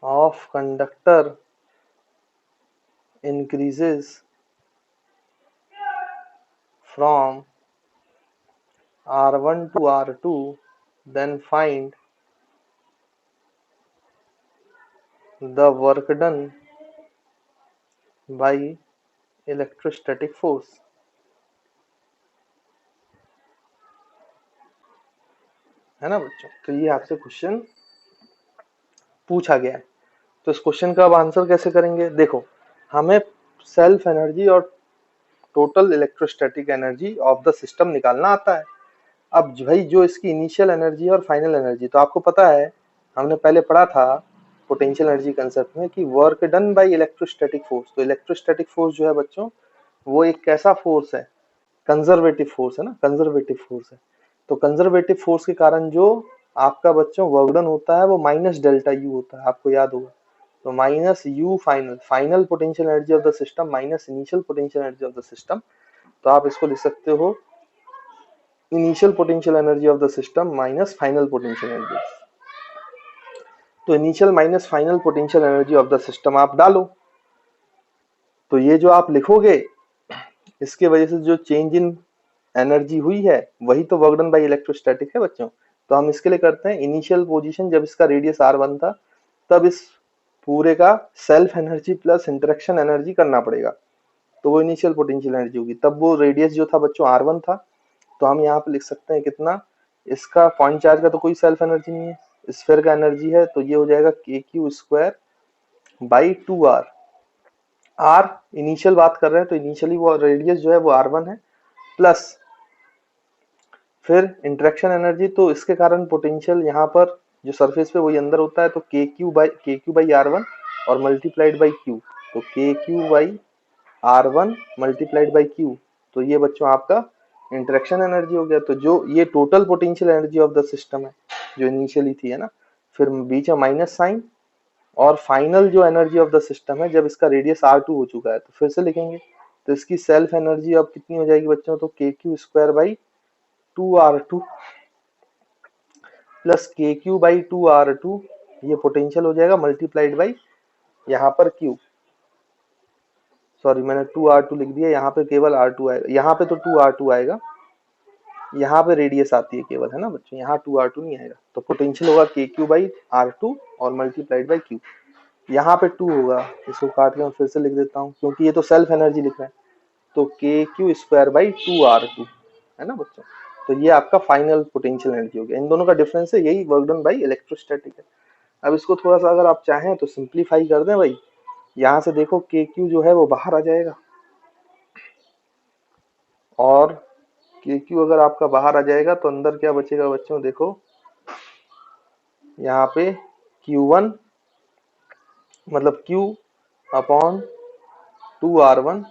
of conductor increases from R1 to R2, then find the work done by electrostatic force। है ना बच्चों, तो ये आपसे क्वेश्चन पूछा गया है। तो इस क्वेश्चन का अब आंसर कैसे करेंगे, देखो हमें सेल्फ एनर्जी और total electrostatic energy of the system निकालना आता है। अब भाई जो इसकी इनिशियल एनर्जी और फाइनल एनर्जी, तो आपको पता है हमने पहले पढ़ा था पोटेंशियल एनर्जी कंसेप्ट में कि work done by electrostatic force. तो इलेक्ट्रोस्टैटिक फोर्स जो है बच्चों वो एक कैसा फोर्स है, कंजर्वेटिव फोर्स है ना, कंजर्वेटिव फोर्स है। तो कंजर्वेटिव फोर्स के कारण जो आपका बच्चों वर्क डन होता है वो माइनस डेल्टा यू होता है, आपको याद होगा। तो minus u final, final potential energy of the system minus initial potential energy of the system. तो आप इसको लिख सकते हो initial potential energy of the system minus final potential energy. तो initial minus final potential energy of the system आप डालो, तो ये जो आप लिखोगे इसके वजह से जो चेंज इन एनर्जी हुई है वही तो वर्क डन बाय इलेक्ट्रोस्टैटिक है बच्चों। तो हम इसके लिए करते हैं इनिशियल पोजीशन जब इसका रेडियस R1 था तब इस पूरे का self energy plus interaction energy करना पड़ेगा, तो वो इनिशियल पोटेंशियल एनर्जी होगी। तब वो रेडियस जो था बच्चों R1 था, तो हम यहाँ पे लिख सकते हैं कितना, इसका पॉइंट चार्ज का तो कोई सेल्फ एनर्जी नहीं है, स्फीयर का एनर्जी है, तो ये हो जाएगा KQ square by 2R। R initial बात कर रहे हैं तो इनिशियली वो रेडियस जो है वो R1 है, प्लस फिर इंटरेक्शन एनर्जी, तो इसके कारण पोटेंशियल यहाँ पर जो सरफेस पे वही अंदर होता है, तो KQ बाई R1 और मल्टीप्लाइड बाई Q, तो KQ by R1 multiplied by Q, तो ये बच्चों आपका इंटरेक्शन एनर्जी हो गया। तो जो ये total potential energy of the system है जो इनिशियली थी, है ना, फिर बीच में माइनस साइन, और फाइनल जो एनर्जी ऑफ द सिस्टम है जब इसका रेडियस R2 हो चुका है, तो फिर से लिखेंगे। तो इसकी सेल्फ एनर्जी अब कितनी हो जाएगी बच्चों, तो KQ square by 2R2 plus KQ by 2R2, ये पोटेंशियल हो जाएगा मल्टीप्लाइड बाई यहाँ पर Q, सॉरी मैंने 2R2 लिख दिया, यहाँ पे केवल R2 आएगा, यहाँ पे तो 2R2 आएगा, यहाँ पे रेडियस आती है केवल, है ना बच्चों, यहाँ 2R2 नहीं आएगा। तो पोटेंशियल होगा KQ बाई R2 और मल्टीप्लाइड बाई Q, यहाँ पे 2 होगा, इसको काट के मैं फिर से लिख देता हूँ क्योंकि ये तो सेल्फ एनर्जी लिख रहा है, तो KQ स्क्वायर बाई 2R2, है ना बच्चों। तो ये आपका फाइनल पोटेंशियल एनर्जी हो गया, इन दोनों का डिफरेंस है, यही वर्क डन बाई इलेक्ट्रोस्टैटिक है। अब इसको थोड़ा सा अगर आप चाहें तो सिंप्लीफाई कर दें भाई, यहाँ से देखो KQ जो है वो बाहर आ जाएगा, और KQ अगर आपका बाहर आ जाएगा तो अंदर क्या बचेगा बच्चों, देखो यहाँ पे Q1 मतलब Q अपॉन 2R1,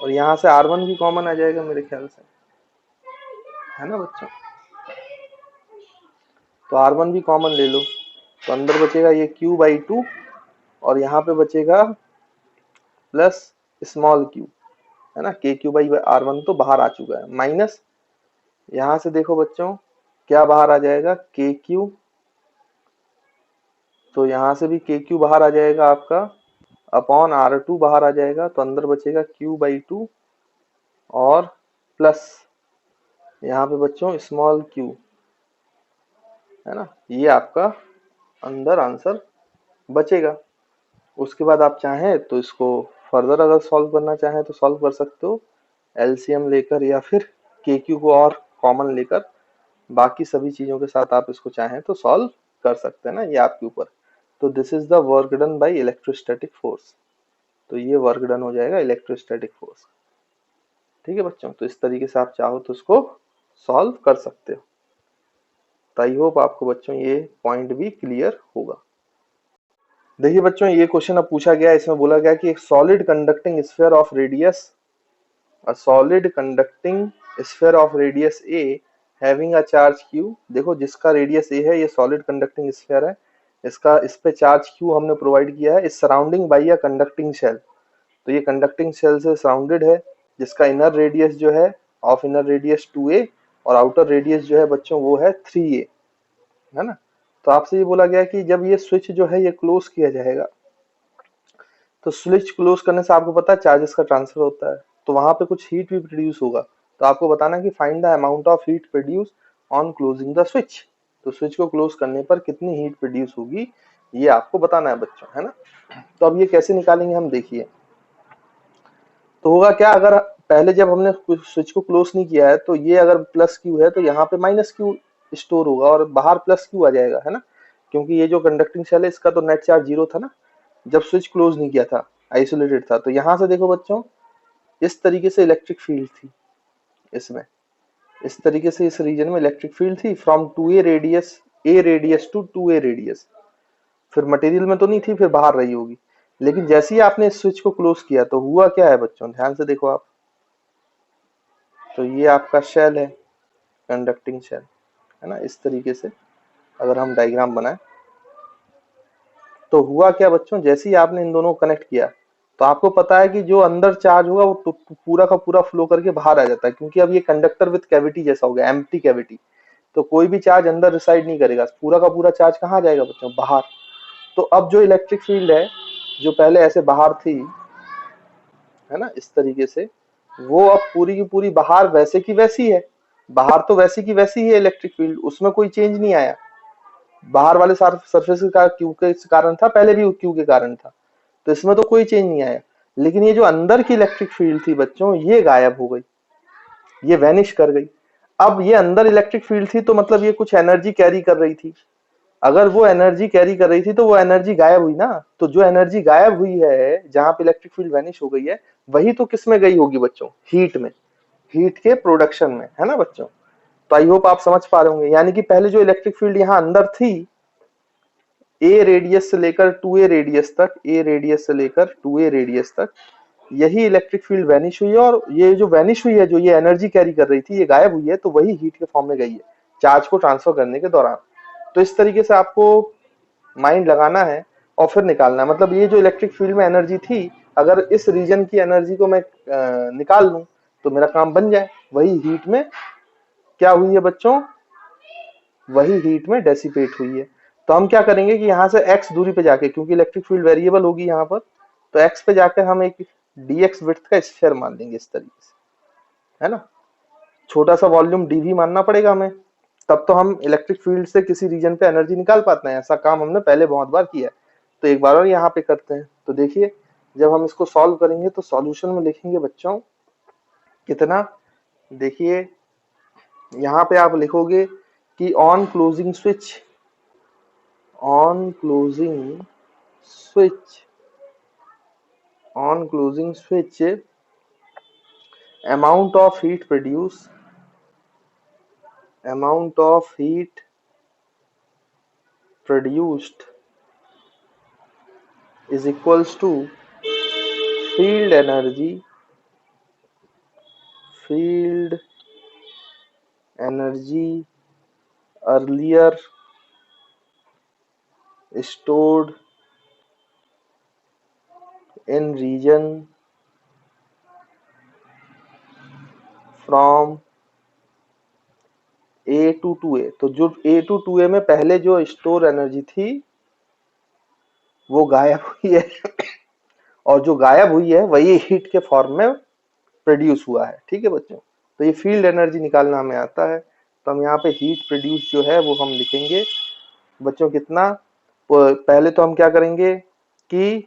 और यहाँ से R1 भी कॉमन आ जाएगा मेरे ख्याल से, है ना बच्चों। तो R1 भी कॉमन ले लो, तो अंदर बचेगा ये Q बाई 2, और यहाँ पे बचेगा प्लस स्मॉल q, है ना, KQ बाई R1 तो बाहर आ चुका है, माइनस यहाँ से देखो बच्चों क्या बाहर आ जाएगा KQ, तो यहाँ से भी KQ बाहर आ जाएगा आपका, अपॉन R2 बाहर आ जाएगा, तो अंदर बचेगा Q बाई 2 और प्लस यहाँ पे बच्चों स्मॉल q, है ना, ये आपका अंदर आंसर बचेगा। उसके बाद आप चाहें तो इसको फर्दर अगर सॉल्व करना चाहें तो सॉल्व कर सकते हो एलसीएम लेकर या फिर के क्यू को और कॉमन लेकर। बाकी सभी चीजों के साथ आप इसको चाहें तो सॉल्व कर सकते हैं ना, ये आपके ऊपर। तो this is the work done by electrostatic force. तो ये वर्क डन हो जाएगा इलेक्ट्रोस्टैटिक फोर्स। ठीक है बच्चों, तो इस तरीके से आप चाहो तो इसको सॉल्व कर सकते हो। तो आई होप आपको बच्चों ये पॉइंट भी क्लियर होगा। देखिए बच्चों, ये क्वेश्चन अब पूछा गया, इसमें बोला गया कि एक solid conducting sphere of radius a solid conducting sphere of radius a having a charge q। देखो जिसका रेडियस a है, ये सॉलिड कंडक्टिंग स्फीयर है, इसका इस पे चार्ज q हमने प्रोवाइड किया है, इस surrounding by a conducting shell. तो ये कंडक्टिंग शेल से सराउंडेड है, जिसका इनर रेडियस जो है ऑफ इनर रेडियस 2a और आउटर रेडियस जो है बच्चों वो है 3a, है ना। तो आपसे ये बोला गया कि जब ये स्विच जो है ये क्लोज किया जाएगा, तो स्विच क्लोज करने से आपको पता है चार्जेस का ट्रांसफर होता है, तो वहां पे कुछ हीट भी प्रोड्यूस होगा। तो आपको बताना है कि find the amount of heat produce on closing the switch. तो स्विच को क्लोज करने पर कितनी हीट प्रोड्यूस होगी ये आपको बताना है बच्चों, है ना। तो अब ये कैसे निकालेंगे हम, देखिए। तो होगा क्या, अगर पहले जब हमने स्विच को क्लोज नहीं किया है तो ये अगर प्लस क्यू है तो यहाँ पे माइनस क्यू स्टोर होगा और बाहर प्लस क्यू आ जाएगा, है ना। क्योंकि ये जो कंडक्टिंग सेल है इसका तो नेट चार्ज 0 था ना जब स्विच क्लोज नहीं किया था, आइसोलेटेड था। तो यहाँ से देखो बच्चों, इस तरीके से इलेक्ट्रिक फील्ड थी इसमें, इस तरीके से इस रीजन में इलेक्ट्रिक फील्ड थी from a radius to 2a radius. फिर मटेरियल में तो नहीं थी, फिर बाहर रही होगी। लेकिन जैसे ही आपने इस स्विच को क्लोज किया तो हुआ क्या है बच्चों, ध्यान से देखो आप। तो ये आपका शेल है, कंडक्टिंग शेल, है ना। इस तरीके से अगर हम डायग्राम बनाए तो हुआ क्या बच्चों, जैसे ही आपने इन दोनों को कनेक्ट किया तो आपको पता है कि जो अंदर चार्ज होगा वो पूरा का पूरा फ्लो करके बाहर आ जाता है, क्योंकि अब ये कंडक्टर विद कैविटी जैसा हो गया, एम्प्टी कैविटी। तो कोई भी चार्ज अंदर रिसाइड नहीं करेगा, पूरा का पूरा चार्ज कहाँ जाएगा बच्चों, बाहर। तो अब जो इलेक्ट्रिक फील्ड है जो पहले ऐसे बाहर थी, है ना, इस तरीके से, वो अब पूरी की पूरी बाहर वैसे की वैसी है। बाहर तो वैसी की वैसी ही है इलेक्ट्रिक फील्ड, उसमें कोई चेंज नहीं आया। बाहर वाले सरफेस का क्यू के कारण था, पहले भी क्यू के कारण था, तो इसमें तो कोई चेंज नहीं आया। लेकिन ये जो अंदर की इलेक्ट्रिक फील्ड थी बच्चों, ये गायब हो गई, ये वैनिश कर गई। अब ये अंदर इलेक्ट्रिक फील्ड थी तो मतलब ये कुछ एनर्जी कैरी कर रही थी। अगर वो एनर्जी कैरी कर रही थी तो वो एनर्जी गायब हुई ना। तो जो एनर्जी गायब हुई है, जहां पे इलेक्ट्रिक फील्ड वैनिश हो गई है, वही तो किस में गई होगी बच्चों, हीट में, हीट के प्रोडक्शन में, है ना बच्चों। तो आई होप आप समझ पा रहे होंगे। यानी कि पहले जो इलेक्ट्रिक फील्ड यहाँ अंदर थी, ए रेडियस से लेकर 2a रेडियस तक, ए रेडियस से लेकर 2a रेडियस तक, यही इलेक्ट्रिक फील्ड वैनिश हुई है। और ये जो वैनिश हुई है, जो ये एनर्जी कैरी कर रही थी, ये गायब हुई है, तो वही हीट के फॉर्म में गई है चार्ज को ट्रांसफर करने के दौरान। तो इस तरीके से आपको माइंड लगाना है और फिर निकालना है। मतलब ये जो इलेक्ट्रिक फील्ड में एनर्जी थी, अगर इस रीजन की एनर्जी को मैं निकाल लूं तो मेरा काम बन जाए। वही हीट में क्या हुई है बच्चों, वही हीट में डेसिपेट हुई है। तो हम क्या करेंगे कि यहाँ से x दूरी पे जाके, क्योंकि इलेक्ट्रिक फील्ड वेरिएबल होगी यहाँ पर, तो x पे जाकर हम एक dx विड्थ का स्फीयर मान लेंगे इस तरीके से, है ना। छोटा सा वॉल्यूम dv मानना पड़ेगा हमें, तब तो हम इलेक्ट्रिक फील्ड से किसी रीजन पे एनर्जी निकाल पाते हैं। ऐसा काम हमने पहले बहुत बार किया है, तो एक बार और यहाँ पे करते हैं। तो देखिए, जब हम इसको सॉल्व करेंगे तो सॉल्यूशन में लिखेंगे बच्चों कितना, देखिए यहाँ पे आप लिखोगे कि on closing switch, on closing switch, on closing switch, amount of heat produced, amount of heat produced is equals to field energy, field energy earlier stored in region from A to 2A। तो जो A to 2A में पहले जो store energy थी वो गायब हुई है और जो गायब हुई है वही हीट के फॉर्म में प्रोड्यूस हुआ है। ठीक है बच्चों, तो ये फील्ड एनर्जी निकालना हमें आता है। तो हम यहाँ पे हीट प्रोड्यूस जो है वो हम लिखेंगे बच्चों कितना। पहले तो हम क्या करेंगे कि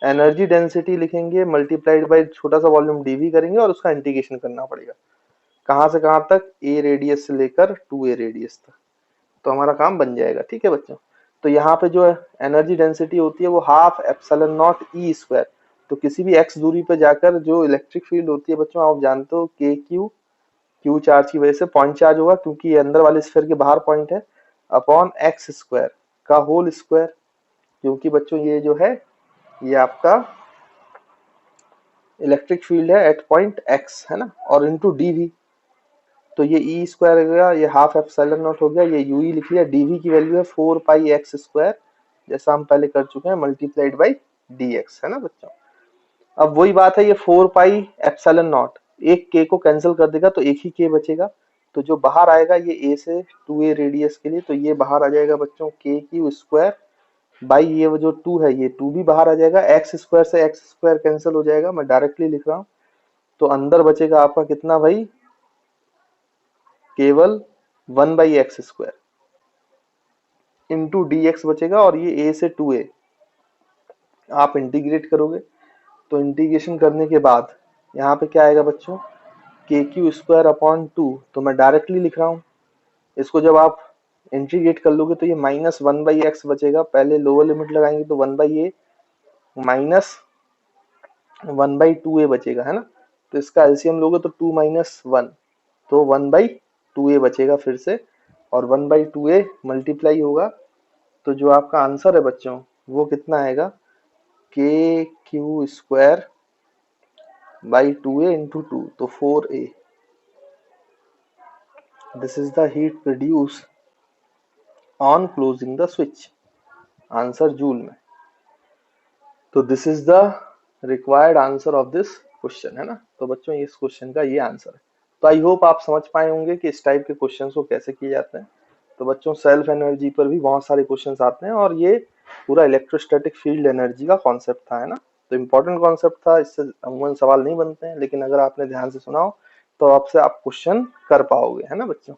एनर्जी डेंसिटी लिखेंगे मल्टीप्लाइड बाय छोटा सा वॉल्यूम dv करेंगे और उसका इंटीग्रेशन करना पड़ेगा कहाँ से कहाँ तक, a रेडियस से लेकर 2a रेडियस तक। तो हमारा काम बन जाएगा। ठीक है बच्चों, तो यहाँ पे जो एनर्जी डेंसिटी होती है वो half epsilon nought E square. तो किसी भी x दूरी पे जाकर जो इलेक्ट्रिक फील्ड होती है बच्चों आप जानते हो के क्यू चार्ज की वजह से पॉइंट चार्ज होगा क्योंकि ये अंदर वाले स्फीयर के बाहर पॉइंट है, अपॉन एक्स स्क्वायर का होल स्क्वायर, क्योंकि बच्चों ये जो है ये आपका इलेक्ट्रिक फील्ड है एट पॉइंट एक्स है ना, और इनटू डीवी। तो ये ई स्क्वायर हो गया, ये हाफ एप्सिलॉन नॉट हो गया, ये यूई लिख लिया, डीवी की वैल्यू है 4 पाई एक्स स्क्वायर जैसा हम पहले कर चुके हैं मल्टीप्लाइड बाई डी एक्स है ना बच्चों। अब वही बात है, ये 4 पाई एप्सिलॉन नॉट एक के को कैंसिल कर देगा तो एक ही के बचेगा, तो जो बाहर आएगा ये ए से 2a रेडियस के लिए, तो ये बाहर आ जाएगा बच्चों के क्यू स्क्वायर बाई ये जो 2 है ये 2 भी बाहर आ जाएगा, एक्स स्क्वायर से एक्स स्क्वायर कैंसिल हो जाएगा, मैं डायरेक्टली लिख रहा हूँ। तो अंदर बचेगा आपका कितना भाई, केवल 1 by x square into D x बचेगा, और ये a से 2a आप इंटीग्रेट करोगे तो इंटीग्रेशन करने के बाद यहाँ पे क्या आएगा बच्चों, के क्यू स्क्वायर अपॉन 2, तो मैं डायरेक्टली लिख रहा हूँ। इसको जब आप इंटीग्रेट कर लोगे तो ये माइनस 1 बाई एक्स बचेगा, पहले लोअर लिमिट लगाएंगे तो 1 by A minus 1 by 2a बचेगा है ना, तो इसका एलसीएम लोगे तो 2 माइनस 1, तो 1 बाई 2a बचेगा फिर से, और 1 बाई 2a मल्टीप्लाई होगा, तो जो आपका आंसर है बच्चों वो कितना आएगा, k q square by 2a into 2, तो 4a। This is the heat produce on closing the switch, answer joule में। तो this is the required answer of this question है ना। तो बच्चों इस क्वेश्चन का ये आंसर है। तो आई होप आप समझ पाए होंगे कि इस टाइप के क्वेश्चंस को कैसे किए जाते हैं। तो बच्चों सेल्फ एनर्जी पर भी बहुत सारे क्वेश्चंस आते हैं, और ये पूरा इलेक्ट्रोस्टैटिक फील्ड एनर्जी का कॉन्सेप्ट था है ना। तो इम्पोर्टेंट कॉन्सेप्ट था, इससे अमूमन सवाल नहीं बनते हैं, लेकिन अगर आपने ध्यान से सुना हो तो आपसे आप क्वेश्चन कर पाओगे है ना बच्चों।